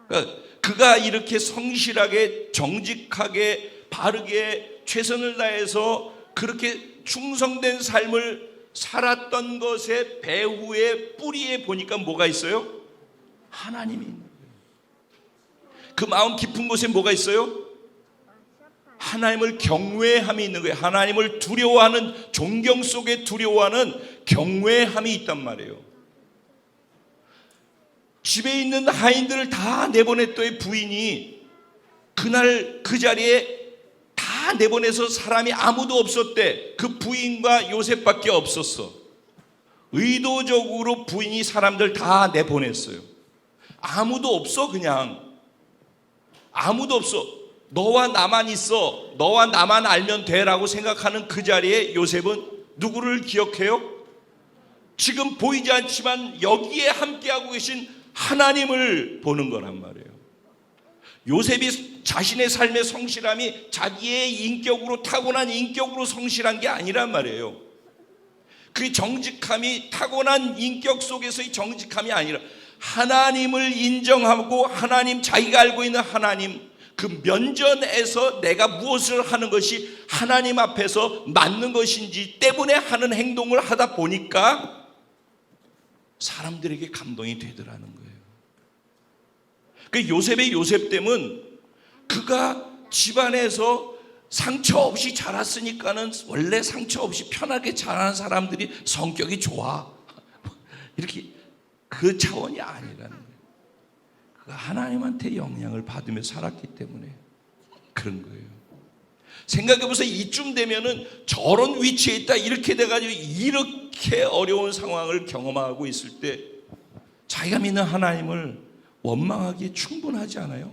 그러니까 그가 이렇게 성실하게 정직하게 바르게 최선을 다해서 그렇게 충성된 삶을 살았던 것의 배후의 뿌리에 보니까 뭐가 있어요? 하나님이 있는 거예요. 그 마음 깊은 곳에 뭐가 있어요? 하나님을 경외함이 있는 거예요. 하나님을 두려워하는, 존경 속에 두려워하는 경외함이 있단 말이에요. 집에 있는 하인들을 다 내보냈더니 부인이 그날 그 자리에 다 내보내서 사람이 아무도 없었대. 그 부인과 요셉밖에 없었어. 의도적으로 부인이 사람들 다 내보냈어요. 아무도 없어. 그냥 아무도 없어. 너와 나만 있어. 너와 나만 알면 돼라고 생각하는 그 자리에 요셉은 누구를 기억해요? 지금 보이지 않지만 여기에 함께하고 계신 하나님을 보는 거란 말이에요. 요셉이 자신의 삶의 성실함이 자기의 인격으로, 타고난 인격으로 성실한 게 아니란 말이에요. 그 정직함이 타고난 인격 속에서의 정직함이 아니라 하나님을 인정하고 하나님, 자기가 알고 있는 하나님, 그 면전에서 내가 무엇을 하는 것이 하나님 앞에서 맞는 것인지 때문에 하는 행동을 하다 보니까 사람들에게 감동이 되더라는 거예요. 그 요셉의 요셉됨은 그가 집안에서 상처 없이 자랐으니까는 원래 상처 없이 편하게 자라는 사람들이 성격이 좋아. 이렇게 그 차원이 아니라는 거예요. 그가 하나님한테 영향을 받으며 살았기 때문에 그런 거예요. 생각해보세요. 이쯤 되면은 저런 위치에 있다 이렇게 돼가지고 이렇게 어려운 상황을 경험하고 있을 때 자기가 믿는 하나님을 원망하기에 충분하지 않아요?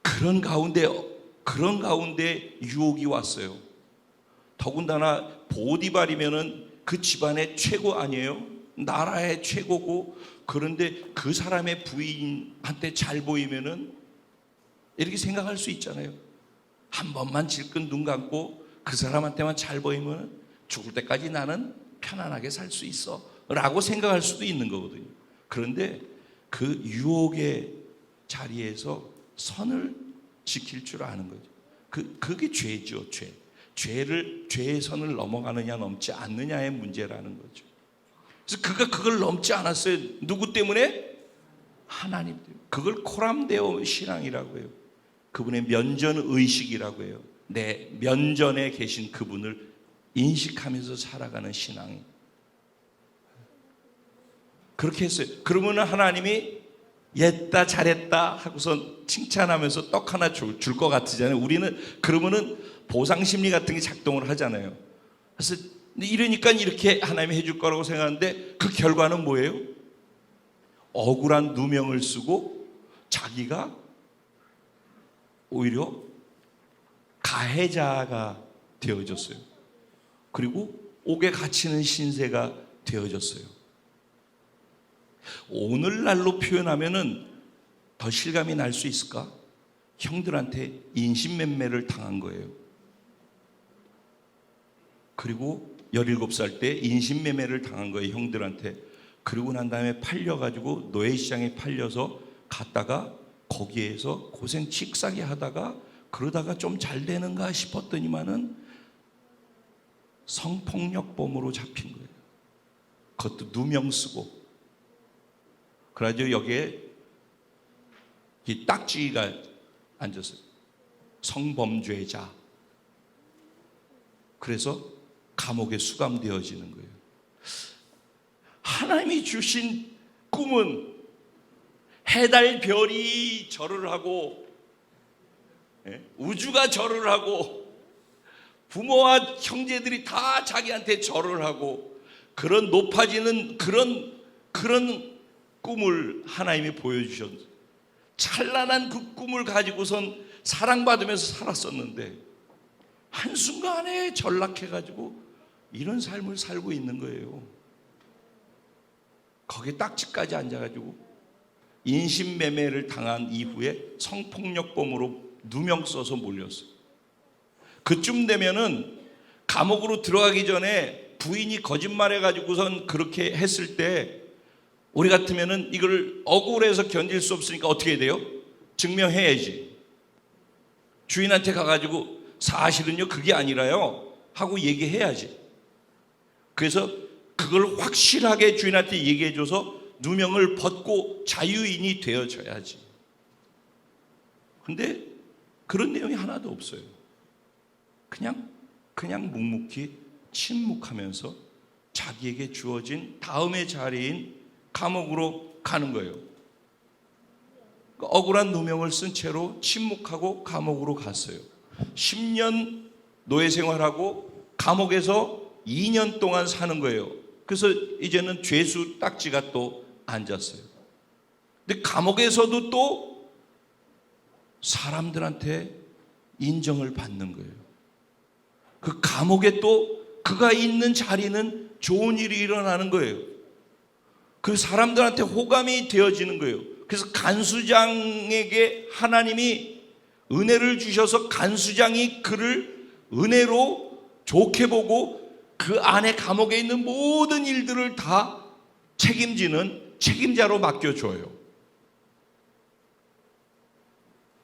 그런 가운데 유혹이 왔어요. 더군다나 보디발이면은 그 집안의 최고 아니에요? 나라의 최고고, 그런데 그 사람의 부인한테 잘 보이면은 이렇게 생각할 수 있잖아요. 한 번만 질끈 눈 감고 그 사람한테만 잘 보이면 죽을 때까지 나는 편안하게 살 수 있어 라고 생각할 수도 있는 거거든요. 그런데 그 유혹에 자리에서 선을 지킬 줄 아는 거죠. 그게 죄죠, 죄. 죄의 선을 넘어가느냐 넘지 않느냐의 문제라는 거죠. 그래서 그가 그걸 넘지 않았어요. 누구 때문에? 하나님 때문에. 그걸 코람데오 신앙이라고 해요. 그분의 면전 의식이라고 해요. 내 면전에 계신 그분을 인식하면서 살아가는 신앙이. 그렇게 했어요. 그러면 하나님이 옛다 잘했다 하고선 칭찬하면서 떡 하나 줄 것 같으잖아요. 우리는 그러면은 보상 심리 같은 게 작동을 하잖아요. 그래서 이러니까 이렇게 하나님이 해줄 거라고 생각하는데 그 결과는 뭐예요? 억울한 누명을 쓰고 자기가 오히려 가해자가 되어졌어요. 그리고 옥에 갇히는 신세가 되어졌어요. 오늘날로 표현하면은 더 실감이 날 수 있을까? 형들한테 인신매매를 당한 거예요. 그리고 17살 때 인신매매를 당한 거예요, 형들한테. 그러고 난 다음에 팔려가지고 노예시장에 팔려서 갔다가 거기에서 고생 칙삭이 하다가 그러다가 좀 잘 되는가 싶었더니만은 성폭력범으로 잡힌 거예요. 그것도 누명 쓰고. 그래가지고 여기에 이 딱지가 앉았어요. 성범죄자. 그래서 감옥에 수감되어지는 거예요. 하나님이 주신 꿈은 해달 별이 절을 하고 우주가 절을 하고 부모와 형제들이 다 자기한테 절을 하고 그런 높아지는 그런 꿈을 하나님이 보여주셨어요. 찬란한 그 꿈을 가지고선 사랑받으면서 살았었는데 한순간에 전락해가지고 이런 삶을 살고 있는 거예요. 거기에 딱지까지 앉아가지고 인신매매를 당한 이후에 성폭력범으로 누명 써서 몰렸어요. 그쯤 되면은 감옥으로 들어가기 전에 부인이 거짓말해가지고선 그렇게 했을 때 우리 같으면은 이걸 억울해서 견딜 수 없으니까 어떻게 해야 돼요? 증명해야지. 주인한테 가가지고 사실은요 그게 아니라요 하고 얘기해야지. 그래서 그걸 확실하게 주인한테 얘기해줘서 누명을 벗고 자유인이 되어져야지. 근데 그런 내용이 하나도 없어요. 그냥 묵묵히 침묵하면서 자기에게 주어진 다음의 자리인 감옥으로 가는 거예요. 억울한 누명을 쓴 채로 침묵하고 감옥으로 갔어요. 10년 노예 생활하고 감옥에서 2년 동안 사는 거예요. 그래서 이제는 죄수 딱지가 또 앉았어요. 근데 감옥에서도 또 사람들한테 인정을 받는 거예요. 그 감옥에 또 그가 있는 자리는 좋은 일이 일어나는 거예요. 그 사람들한테 호감이 되어지는 거예요. 그래서 간수장에게 하나님이 은혜를 주셔서 간수장이 그를 은혜로 좋게 보고 그 안에 감옥에 있는 모든 일들을 다 책임지는 책임자로 맡겨줘요.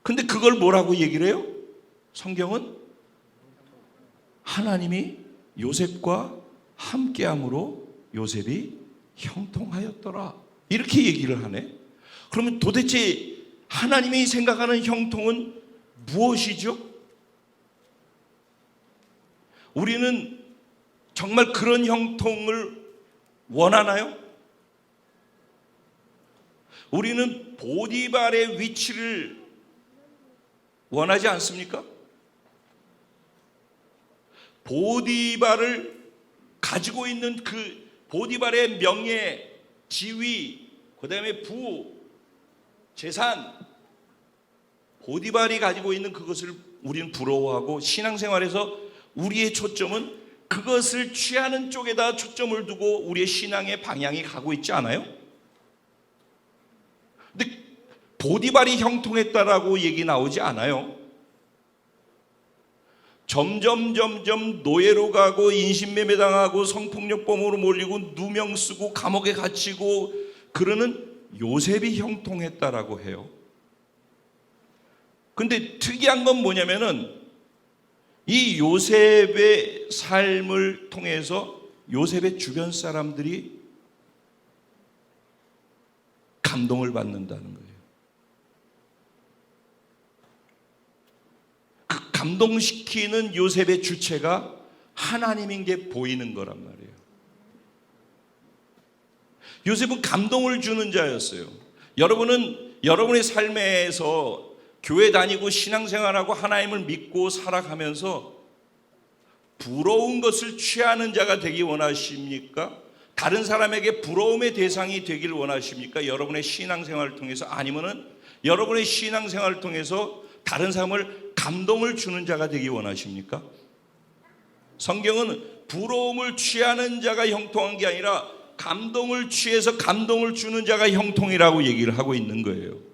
근데 그걸 뭐라고 얘기를 해요? 성경은 하나님이 요셉과 함께함으로 요셉이 형통하였더라 이렇게 얘기를 하네. 그러면 도대체 하나님이 생각하는 형통은 무엇이죠? 우리는 정말 그런 형통을 원하나요? 우리는 보디발의 위치를 원하지 않습니까? 보디발을 가지고 있는 그 보디발의 명예, 지위, 그 다음에 부, 재산, 보디발이 가지고 있는 그것을 우리는 부러워하고 신앙생활에서 우리의 초점은 그것을 취하는 쪽에다 초점을 두고 우리의 신앙의 방향이 가고 있지 않아요? 근데 보디발이 형통했다라고 얘기 나오지 않아요. 점점 노예로 가고 인신매매 당하고 성폭력범으로 몰리고 누명 쓰고 감옥에 갇히고 그러는 요셉이 형통했다라고 해요. 근데 특이한 건 뭐냐면은 이 요셉의 삶을 통해서 요셉의 주변 사람들이 감동을 받는다는 거예요. 그 감동시키는 요셉의 주체가 하나님인 게 보이는 거란 말이에요. 요셉은 감동을 주는 자였어요. 여러분은 여러분의 삶에서 교회 다니고 신앙생활하고 하나님을 믿고 살아가면서 부러운 것을 취하는 자가 되기 원하십니까? 다른 사람에게 부러움의 대상이 되길 원하십니까? 여러분의 신앙생활을 통해서, 아니면은 여러분의 신앙생활을 통해서 다른 사람을 감동을 주는 자가 되기 원하십니까? 성경은 부러움을 취하는 자가 형통한 게 아니라 감동을 취해서 감동을 주는 자가 형통이라고 얘기를 하고 있는 거예요.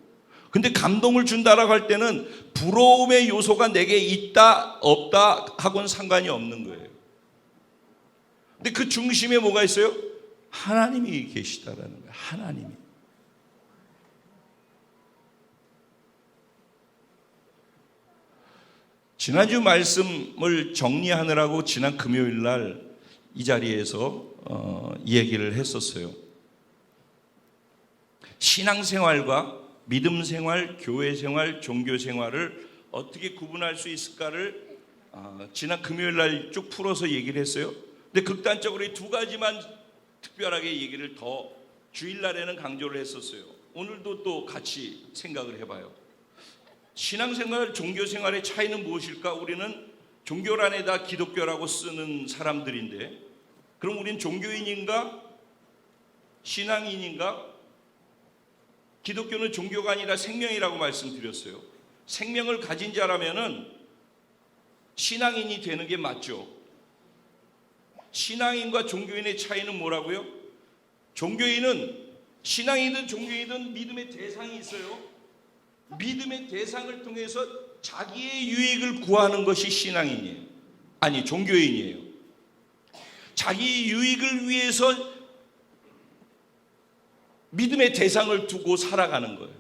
근데 감동을 준다라고 할 때는 부러움의 요소가 내게 있다 없다 하고는 상관이 없는 거예요. 근데 그 중심에 뭐가 있어요? 하나님이 계시다라는 거예요. 하나님이. 지난주 말씀을 정리하느라고 지난 금요일 날 이 자리에서 이 얘기를 했었어요. 신앙생활과 믿음생활, 교회생활, 종교생활을 어떻게 구분할 수 있을까를 지난 금요일 날 쭉 풀어서 얘기를 했어요. 근데 극단적으로 이 두 가지만 특별하게 얘기를 더 주일날에는 강조를 했었어요. 오늘도 또 같이 생각을 해봐요. 신앙생활, 종교생활의 차이는 무엇일까? 우리는 종교란에다 기독교라고 쓰는 사람들인데, 그럼 우린 종교인인가? 신앙인인가? 기독교는 종교가 아니라 생명이라고 말씀드렸어요. 생명을 가진 자라면은 신앙인이 되는 게 맞죠. 신앙인과 종교인의 차이는 뭐라고요? 종교인은, 신앙이든 종교인이든 믿음의 대상이 있어요. 믿음의 대상을 통해서 자기의 유익을 구하는 것이 신앙인이에요. 아니, 종교인이에요. 자기 유익을 위해서 믿음의 대상을 두고 살아가는 거예요.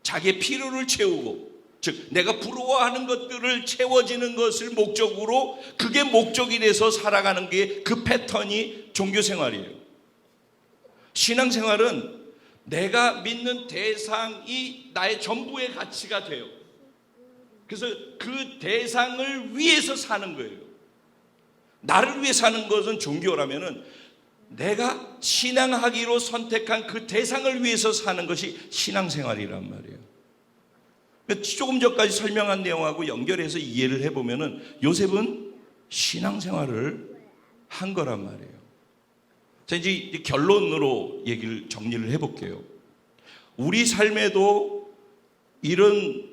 자기의 필요를 채우고, 즉 내가 부러워하는 것들을 채워지는 것을 목적으로, 그게 목적이 돼서 살아가는 게 그 패턴이 종교생활이에요. 신앙생활은 내가 믿는 대상이 나의 전부의 가치가 돼요. 그래서 그 대상을 위해서 사는 거예요. 나를 위해 사는 것은 종교라면은 내가 신앙하기로 선택한 그 대상을 위해서 사는 것이 신앙생활이란 말이에요. 조금 전까지 설명한 내용하고 연결해서 이해를 해보면은 요셉은 신앙생활을 한 거란 말이에요. 자, 이제 결론으로 얘기를 정리를 해볼게요. 우리 삶에도 이런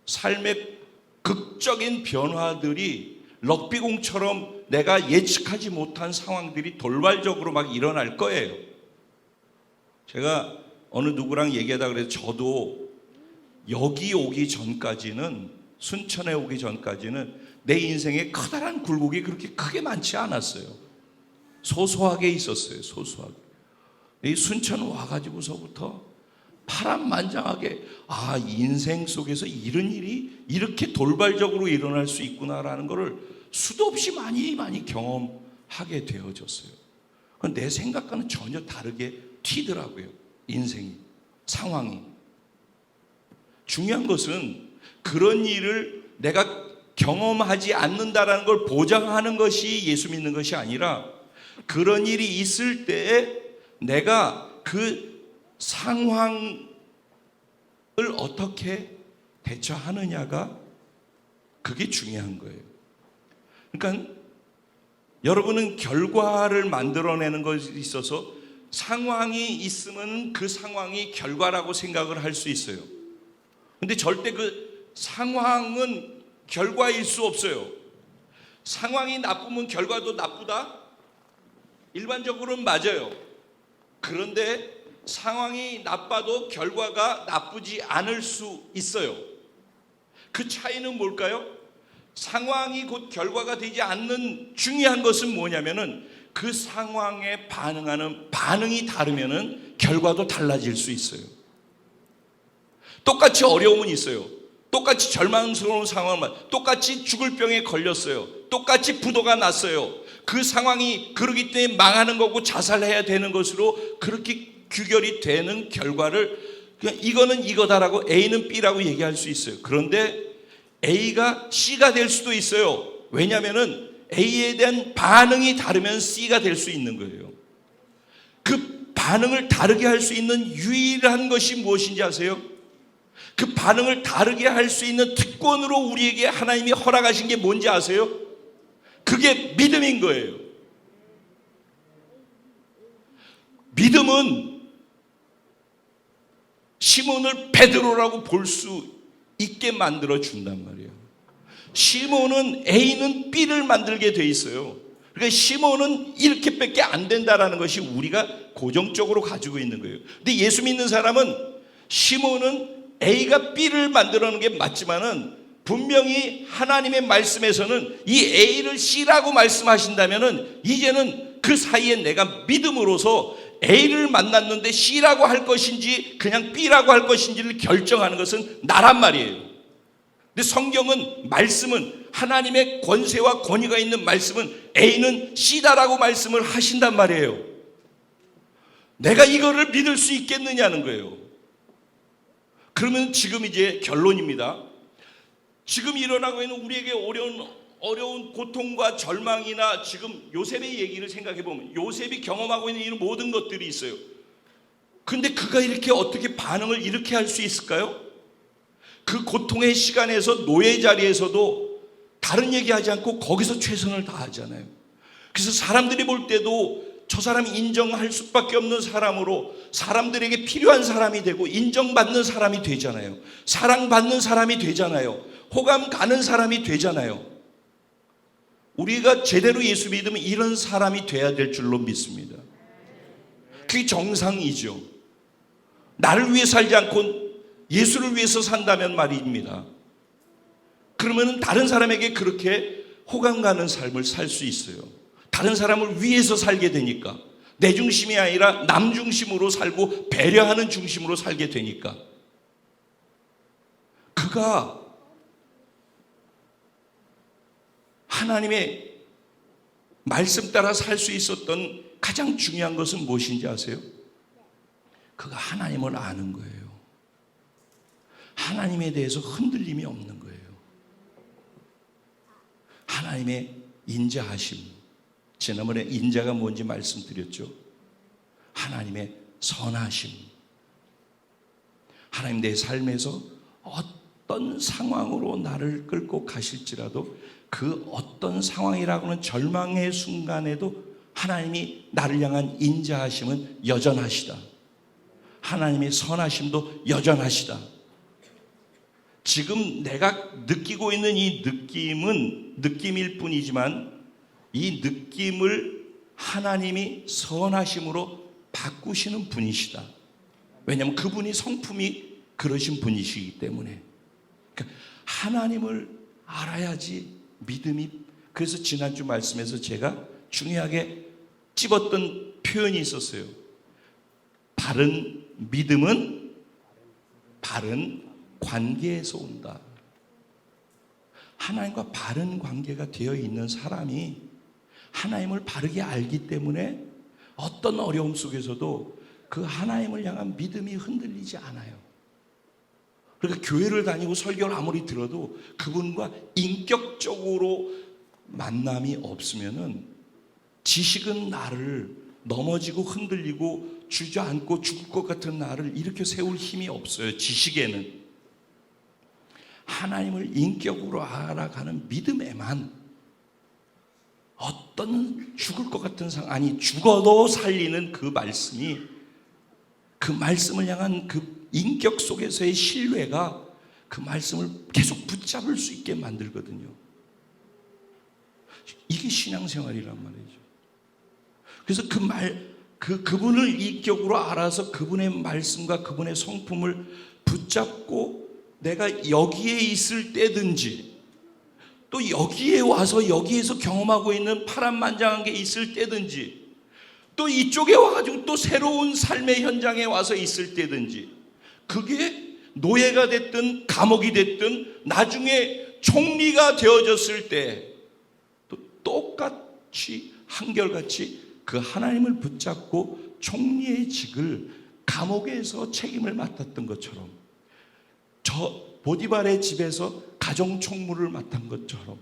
삶의 극적인 변화들이 럭비공처럼 내가 예측하지 못한 상황들이 돌발적으로 막 일어날 거예요. 제가 어느 누구랑 얘기하다 그래서 저도 여기 오기 전까지는, 순천에 오기 전까지는 내 인생에 커다란 굴곡이 그렇게 크게 많지 않았어요. 소소하게 있었어요. 소소하게. 이 순천 와가지고서부터 파란만장하게, 인생 속에서 이런 일이 이렇게 돌발적으로 일어날 수 있구나라는 것을 수도 없이 많이 경험하게 되어졌어요. 내 생각과는 전혀 다르게 튀더라고요. 인생이, 상황이. 중요한 것은 그런 일을 내가 경험하지 않는다라는 걸 보장하는 것이 예수 믿는 것이 아니라, 그런 일이 있을 때에 내가 그 상황을 어떻게 대처하느냐가, 그게 중요한 거예요. 그러니까 여러분은 결과를 만들어내는 것에 있어서 상황이 있으면 그 상황이 결과라고 생각을 할 수 있어요. 근데 절대 그 상황은 결과일 수 없어요. 상황이 나쁘면 결과도 나쁘다? 일반적으로는 맞아요. 그런데 상황이 나빠도 결과가 나쁘지 않을 수 있어요. 그 차이는 뭘까요? 상황이 곧 결과가 되지 않는 중요한 것은 뭐냐면은 그 상황에 반응하는 반응이 다르면은 결과도 달라질 수 있어요. 똑같이 어려움은 있어요. 똑같이 절망스러운 상황만, 똑같이 죽을 병에 걸렸어요. 똑같이 부도가 났어요. 그 상황이 그러기 때문에 망하는 거고 자살해야 되는 것으로 그렇게 규결이 되는 결과를 그냥 이거는 이거다라고 A는 B라고 얘기할 수 있어요. 그런데 A가 C가 될 수도 있어요. 왜냐하면 A에 대한 반응이 다르면 C가 될 수 있는 거예요. 그 반응을 다르게 할 수 있는 유일한 것이 무엇인지 아세요? 그 반응을 다르게 할 수 있는 특권으로 우리에게 하나님이 허락하신 게 뭔지 아세요? 그게 믿음인 거예요. 믿음은 시몬을 베드로라고 볼 수 있게 만들어 준단 말이에요. 시몬은 A는 B를 만들게 돼 있어요. 그러니까 시몬은 이렇게밖에 안 된다라는 것이 우리가 고정적으로 가지고 있는 거예요. 근데 예수 믿는 사람은 시몬은 A가 B를 만들어내는 게 맞지만은 분명히 하나님의 말씀에서는 이 A를 C라고 말씀하신다면은 이제는 그 사이에 내가 믿음으로서 A를 만났는데 C라고 할 것인지 그냥 B라고 할 것인지를 결정하는 것은 나란 말이에요. 근데 성경은 말씀은 하나님의 권세와 권위가 있는 말씀은 A는 C다라고 말씀을 하신단 말이에요. 내가 이거를 믿을 수 있겠느냐는 거예요. 그러면 지금 이제 결론입니다. 지금 일어나고 있는 우리에게 어려운 고통과 절망이나 지금 요셉의 얘기를 생각해 보면 요셉이 경험하고 있는 이런 모든 것들이 있어요. 근데 그가 이렇게 어떻게 반응을 이렇게 할 수 있을까요? 그 고통의 시간에서 노예 자리에서도 다른 얘기하지 않고 거기서 최선을 다하잖아요. 그래서 사람들이 볼 때도 저 사람이 인정할 수밖에 없는 사람으로 사람들에게 필요한 사람이 되고 인정받는 사람이 되잖아요. 사랑받는 사람이 되잖아요. 호감 가는 사람이 되잖아요. 우리가 제대로 예수 믿으면 이런 사람이 돼야 될 줄로 믿습니다. 그게 정상이죠. 나를 위해 살지 않고 예수를 위해서 산다면 말입니다. 그러면 다른 사람에게 그렇게 호감 가는 삶을 살 수 있어요. 다른 사람을 위해서 살게 되니까. 내 중심이 아니라 남 중심으로 살고 배려하는 중심으로 살게 되니까. 그가 하나님의 말씀 따라 살 수 있었던 가장 중요한 것은 무엇인지 아세요? 그가 하나님을 아는 거예요. 하나님에 대해서 흔들림이 없는 거예요. 하나님의 인자하심. 지난번에 인자가 뭔지 말씀드렸죠. 하나님의 선하심. 하나님 내 삶에서 어떤 상황으로 나를 끌고 가실지라도 그 어떤 상황이라고는 절망의 순간에도 하나님이 나를 향한 인자하심은 여전하시다. 하나님의 선하심도 여전하시다. 지금 내가 느끼고 있는 이 느낌은 느낌일 뿐이지만 이 느낌을 하나님이 선하심으로 바꾸시는 분이시다. 왜냐하면 그분이 성품이 그러신 분이시기 때문에. 그러니까 하나님을 알아야지 믿음이. 그래서 지난주 말씀에서 제가 중요하게 찝었던 표현이 있었어요. 바른 믿음은 바른 관계에서 온다. 하나님과 바른 관계가 되어 있는 사람이 하나님을 바르게 알기 때문에 어떤 어려움 속에서도 그 하나님을 향한 믿음이 흔들리지 않아요. 그러니까 교회를 다니고 설교를 아무리 들어도 그분과 인격적으로 만남이 없으면은 지식은 나를 넘어지고 흔들리고 주저앉고 죽을 것 같은 나를 일으켜 세울 힘이 없어요. 지식에는. 하나님을 인격으로 알아가는 믿음에만 어떤 죽을 것 같은 상황, 아니 죽어도 살리는 그 말씀이, 그 말씀을 향한 그 인격 속에서의 신뢰가 그 말씀을 계속 붙잡을 수 있게 만들거든요. 이게 신앙생활이란 말이죠. 그래서 그분을 인격으로 알아서 그분의 말씀과 그분의 성품을 붙잡고 내가 여기에 있을 때든지 또 여기에 와서 여기에서 경험하고 있는 파란만장한 게 있을 때든지 또 이쪽에 와가지고 또 새로운 삶의 현장에 와서 있을 때든지 그게 노예가 됐든 감옥이 됐든 나중에 총리가 되어졌을 때 또 똑같이 한결같이 그 하나님을 붙잡고 총리의 직을 감옥에서 책임을 맡았던 것처럼, 저 보디발의 집에서 가정총무를 맡은 것처럼,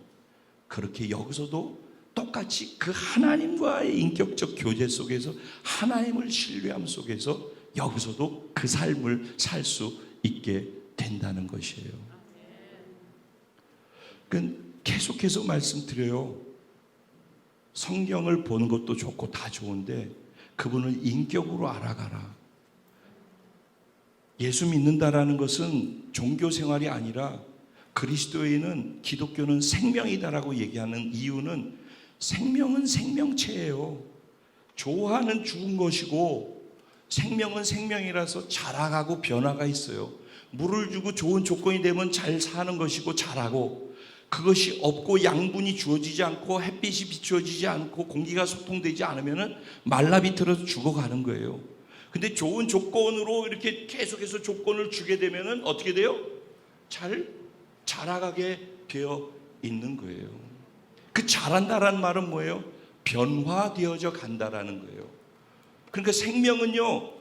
그렇게 여기서도 똑같이 그 하나님과의 인격적 교제 속에서 하나님을 신뢰함 속에서 여기서도 그 삶을 살 수 있게 된다는 것이에요. 계속해서 말씀드려요. 성경을 보는 것도 좋고 다 좋은데 그분을 인격으로 알아가라. 예수 믿는다라는 것은 종교 생활이 아니라 그리스도인은, 기독교는 생명이다라고 얘기하는 이유는 생명은 생명체예요. 조화는 죽은 것이고 생명은 생명이라서 자라가고 변화가 있어요. 물을 주고 좋은 조건이 되면 잘 사는 것이고 자라고, 그것이 없고 양분이 주어지지 않고 햇빛이 비추어지지 않고 공기가 소통되지 않으면 말라 비틀어서 죽어가는 거예요. 근데 좋은 조건으로 이렇게 계속해서 조건을 주게 되면 어떻게 돼요? 잘 자라가게 되어 있는 거예요. 그 자란다라는 말은 뭐예요? 변화되어져 간다라는 거예요. 그러니까 생명은요,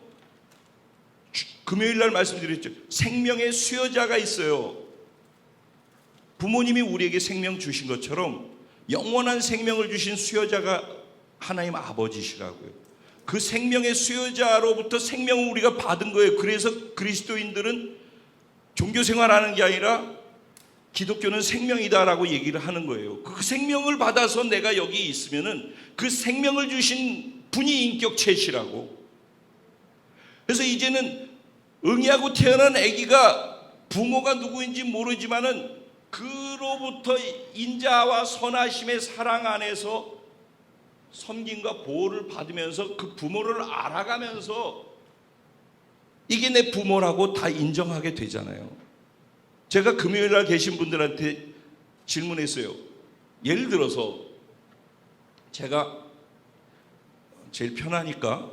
금요일 날 말씀드렸죠. 생명의 수여자가 있어요. 부모님이 우리에게 생명 주신 것처럼 영원한 생명을 주신 수여자가 하나님 아버지시라고요. 그 생명의 수여자로부터 생명을 우리가 받은 거예요. 그래서 그리스도인들은 종교생활하는 게 아니라 기독교는 생명이다라고 얘기를 하는 거예요. 그 생명을 받아서 내가 여기 있으면은 그 생명을 주신 분이 인격체시라고. 그래서 이제는 응이하고 태어난 아기가 부모가 누구인지 모르지만은 그로부터 인자와 선하심의 사랑 안에서 섬김과 보호를 받으면서 그 부모를 알아가면서 이게 내 부모라고 다 인정하게 되잖아요. 제가 금요일 날 계신 분들한테 질문했어요. 예를 들어서 제가 제일 편하니까,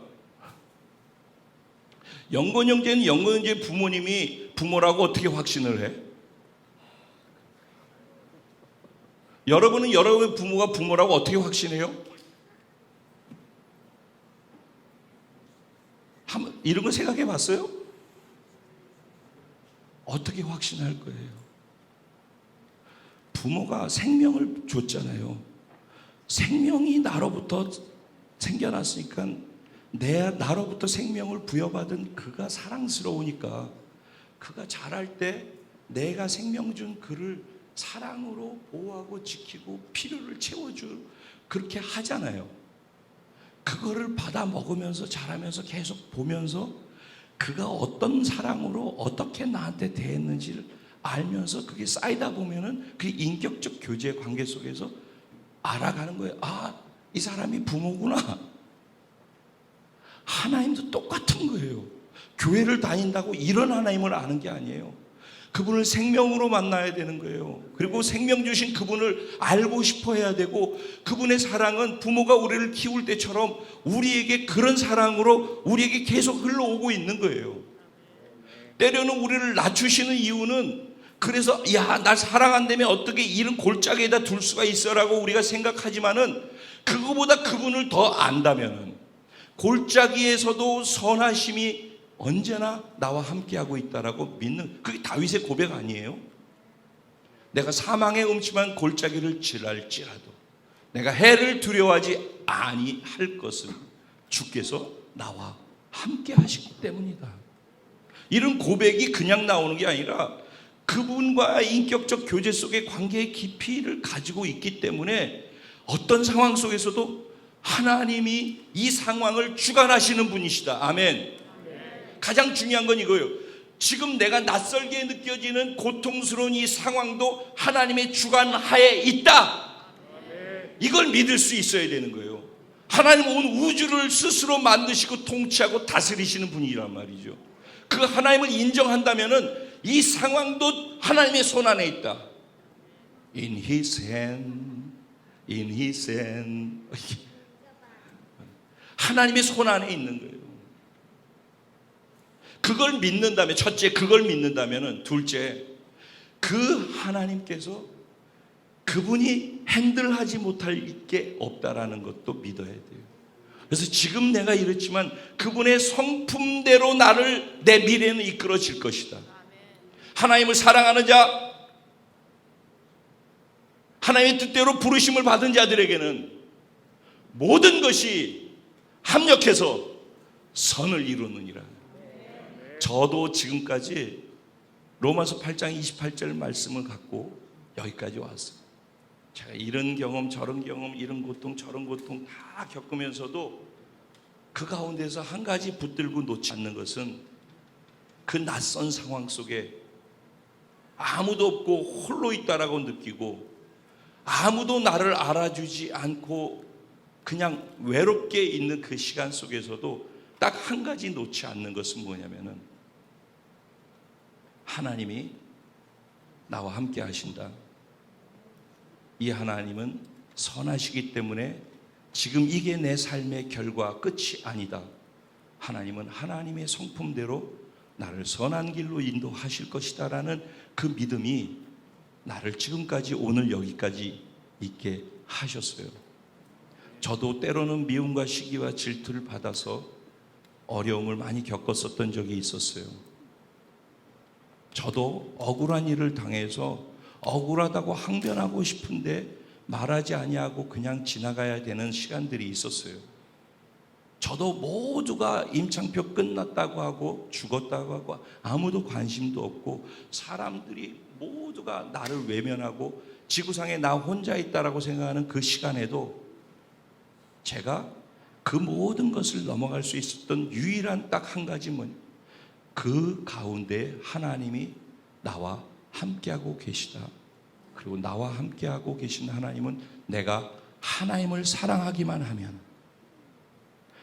영건 형제는 영건 형제 부모님이 부모라고 어떻게 확신을 해? 여러분은 여러분의 부모가 부모라고 어떻게 확신해요? 이런 거 생각해 봤어요? 어떻게 확신할 거예요? 부모가 생명을 줬잖아요. 생명이 나로부터 생겨났으니까 나로부터 생명을 부여받은 그가 사랑스러우니까 그가 자랄 때 내가 생명 준 그를 사랑으로 보호하고 지키고 필요를 채워줄, 그렇게 하잖아요. 그거를 받아 먹으면서 자라면서 계속 보면서 그가 어떤 사랑으로 어떻게 나한테 대했는지를 알면서 그게 쌓이다 보면은 그 인격적 교제 관계 속에서 알아가는 거예요. 아, 이 사람이 부모구나. 하나님도 똑같은 거예요. 교회를 다닌다고 이런 하나님을 아는 게 아니에요. 그분을 생명으로 만나야 되는 거예요. 그리고 생명 주신 그분을 알고 싶어 해야 되고, 그분의 사랑은 부모가 우리를 키울 때처럼 우리에게 그런 사랑으로 우리에게 계속 흘러오고 있는 거예요. 때로는 우리를 낮추시는 이유는 그래서 야, 날 사랑한다면 어떻게 이런 골짜기에다 둘 수가 있어라고 우리가 생각하지만은, 그거보다 그분을 더 안다면은 골짜기에서도 선하심이 언제나 나와 함께하고 있다라고 믿는, 그게 다윗의 고백 아니에요? 내가 사망의 음침한 골짜기를 지날지라도 내가 해를 두려워하지 아니할 것은 주께서 나와 함께 하시기 때문이다. 이런 고백이 그냥 나오는 게 아니라 그분과 인격적 교제 속의 관계의 깊이를 가지고 있기 때문에 어떤 상황 속에서도 하나님이 이 상황을 주관하시는 분이시다. 아멘. 가장 중요한 건 이거예요. 지금 내가 낯설게 느껴지는 고통스러운 이 상황도 하나님의 주관 하에 있다. 이걸 믿을 수 있어야 되는 거예요. 하나님 온 우주를 스스로 만드시고 통치하고 다스리시는 분이란 말이죠. 그 하나님을 인정한다면은 이 상황도 하나님의 손 안에 있다. In His hand, in His hand. 하나님의 손 안에 있는 거예요. 그걸 믿는다면, 첫째 그걸 믿는다면, 둘째 그 하나님께서 그분이 핸들하지 못할 게 없다라는 것도 믿어야 돼요. 그래서 지금 내가 이렇지만 그분의 성품대로 나를, 내 미래는 이끌어질 것이다. 하나님을 사랑하는 자, 하나님의 뜻대로 부르심을 받은 자들에게는 모든 것이 합력해서 선을 이루느니라. 저도 지금까지 로마서 8장 28절 말씀을 갖고 여기까지 왔어요. 제가 이런 경험 저런 경험, 이런 고통 저런 고통 다 겪으면서도 그 가운데서 한 가지 붙들고 놓지 않는 것은, 그 낯선 상황 속에 아무도 없고 홀로 있다라고 느끼고 아무도 나를 알아주지 않고 그냥 외롭게 있는 그 시간 속에서도 딱 한 가지 놓지 않는 것은 뭐냐면은, 하나님이 나와 함께 하신다. 이 하나님은 선하시기 때문에 지금 이게 내 삶의 결과 끝이 아니다. 하나님은 하나님의 성품대로 나를 선한 길로 인도하실 것이다 라는 그 믿음이 나를 지금까지, 오늘 여기까지 있게 하셨어요. 저도 때로는 미움과 시기와 질투를 받아서 어려움을 많이 겪었었던 적이 있었어요. 저도 억울한 일을 당해서 억울하다고 항변하고 싶은데 말하지 아니하고 그냥 지나가야 되는 시간들이 있었어요. 저도 모두가 임창표 끝났다고 하고 죽었다고 하고 아무도 관심도 없고 사람들이 모두가 나를 외면하고 지구상에 나 혼자 있다라고 생각하는 그 시간에도 제가 그 모든 것을 넘어갈 수 있었던 유일한 딱 한 가지는, 그 가운데 하나님이 나와 함께하고 계시다. 그리고 나와 함께하고 계신 하나님은 내가 하나님을 사랑하기만 하면,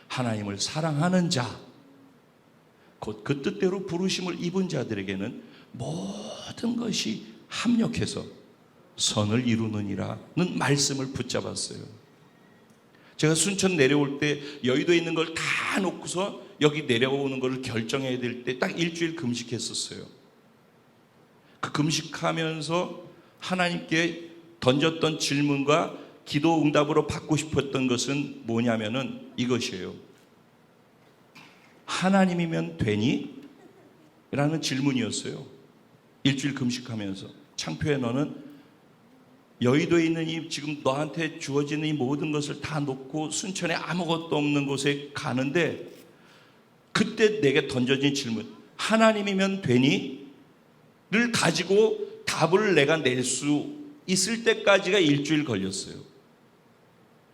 하나님을 사랑하는 자, 곧 그 뜻대로 부르심을 입은 자들에게는 모든 것이 합력해서 선을 이루느니라는 말씀을 붙잡았어요. 제가 순천 내려올 때 여의도에 있는 걸 다 놓고서 여기 내려오는 걸 결정해야 될 때 딱 일주일 금식했었어요. 그 금식하면서 하나님께 던졌던 질문과 기도 응답으로 받고 싶었던 것은 뭐냐면은 이것이에요. 하나님이면 되니? 라는 질문이었어요. 일주일 금식하면서. 창표에 너는 여의도에 있는 이 지금 너한테 주어지는 이 모든 것을 다 놓고 순천에 아무것도 없는 곳에 가는데, 그때 내게 던져진 질문, 하나님이면 되니? 를 가지고 답을 내가 낼 수 있을 때까지가 일주일 걸렸어요.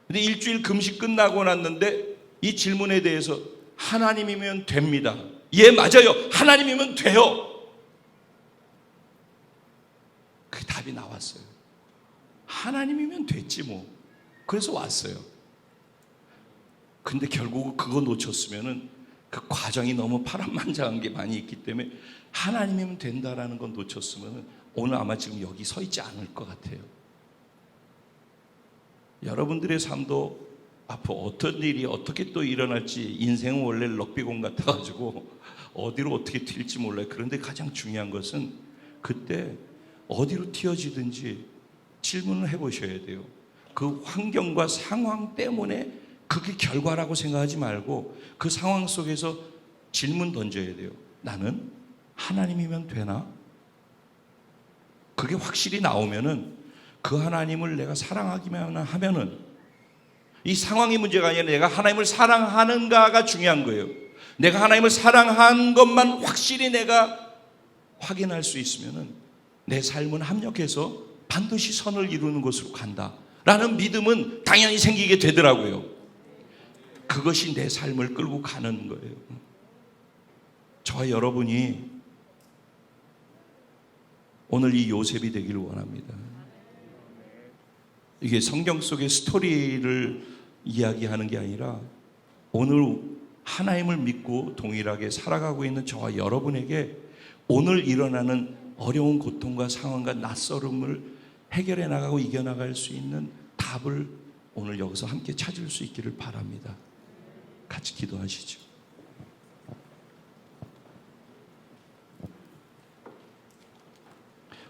근데 일주일 금식 끝나고 났는데 이 질문에 대해서 하나님이면 됩니다. 예, 맞아요. 하나님이면 돼요. 그 답이 나왔어요. 하나님이면 됐지 뭐. 그래서 왔어요. 근데 결국 그거 놓쳤으면은 그 과정이 너무 파란만장한 게 많이 있기 때문에 하나님이면 된다라는 건 놓쳤으면은 오늘 아마 지금 여기 서 있지 않을 것 같아요. 여러분들의 삶도 앞으로 어떤 일이 어떻게 또 일어날지, 인생은 원래 럭비공 같아가지고 어디로 어떻게 튈지 몰라요. 그런데 가장 중요한 것은 그때 어디로 튀어지든지 질문을 해보셔야 돼요. 그 환경과 상황 때문에 그게 결과라고 생각하지 말고 그 상황 속에서 질문 던져야 돼요. 나는 하나님이면 되나? 그게 확실히 나오면은 그 하나님을 내가 사랑하기만 하면은 이 상황이 문제가 아니라 내가 하나님을 사랑하는가가 중요한 거예요. 내가 하나님을 사랑한 것만 확실히 내가 확인할 수 있으면은 내 삶은 합력해서 반드시 선을 이루는 곳으로 간다라는 믿음은 당연히 생기게 되더라고요. 그것이 내 삶을 끌고 가는 거예요. 저와 여러분이 오늘 이 요셉이 되기를 원합니다. 이게 성경 속의 스토리를 이야기하는 게 아니라 오늘 하나님을 믿고 동일하게 살아가고 있는 저와 여러분에게 오늘 일어나는 어려운 고통과 상황과 낯설음을 해결해 나가고 이겨나갈 수 있는 답을 오늘 여기서 함께 찾을 수 있기를 바랍니다. 같이 기도하시죠.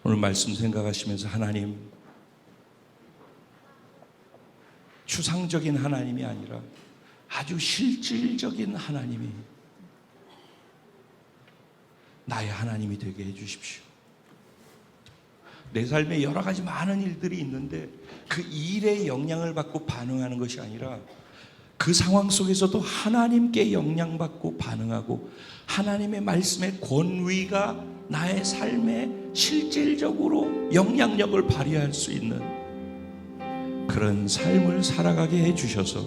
오늘 말씀 생각하시면서 하나님, 추상적인 하나님이 아니라 아주 실질적인 하나님이 나의 하나님이 되게 해주십시오. 내 삶에 여러 가지 많은 일들이 있는데 그 일에 영향을 받고 반응하는 것이 아니라 그 상황 속에서도 하나님께 영향받고 반응하고 하나님의 말씀의 권위가 나의 삶에 실질적으로 영향력을 발휘할 수 있는 그런 삶을 살아가게 해주셔서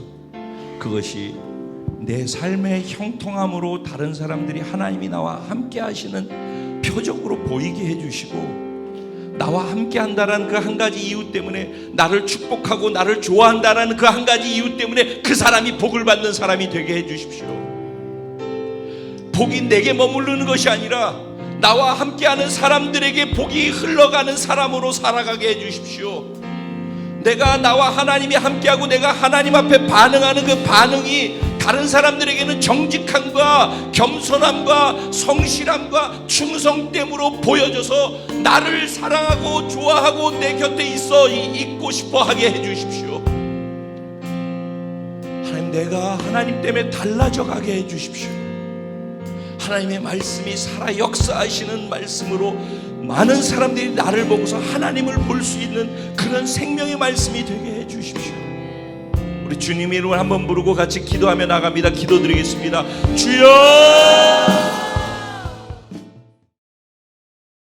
그것이 내 삶의 형통함으로 다른 사람들이 하나님이 나와 함께 하시는 표적으로 보이게 해주시고, 나와 함께 한다는 그 한 가지 이유 때문에, 나를 축복하고 나를 좋아한다는 그 한 가지 이유 때문에 그 사람이 복을 받는 사람이 되게 해주십시오. 복이 내게 머무르는 것이 아니라 나와 함께하는 사람들에게 복이 흘러가는 사람으로 살아가게 해주십시오. 내가 나와 하나님이 함께하고 내가 하나님 앞에 반응하는 그 반응이 다른 사람들에게는 정직함과 겸손함과 성실함과 충성됨으로 보여져서 나를 사랑하고 좋아하고 내 곁에 있고 싶어 하게 해주십시오. 하나님, 내가 하나님 때문에 달라져 가게 해주십시오. 하나님의 말씀이 살아 역사하시는 말씀으로 많은 사람들이 나를 보고서 하나님을 볼 수 있는 그런 생명의 말씀이 되게 해주십시오. 우리 주님 이름을 한번 부르고 같이 기도하며 나갑니다. 기도드리겠습니다. 주여!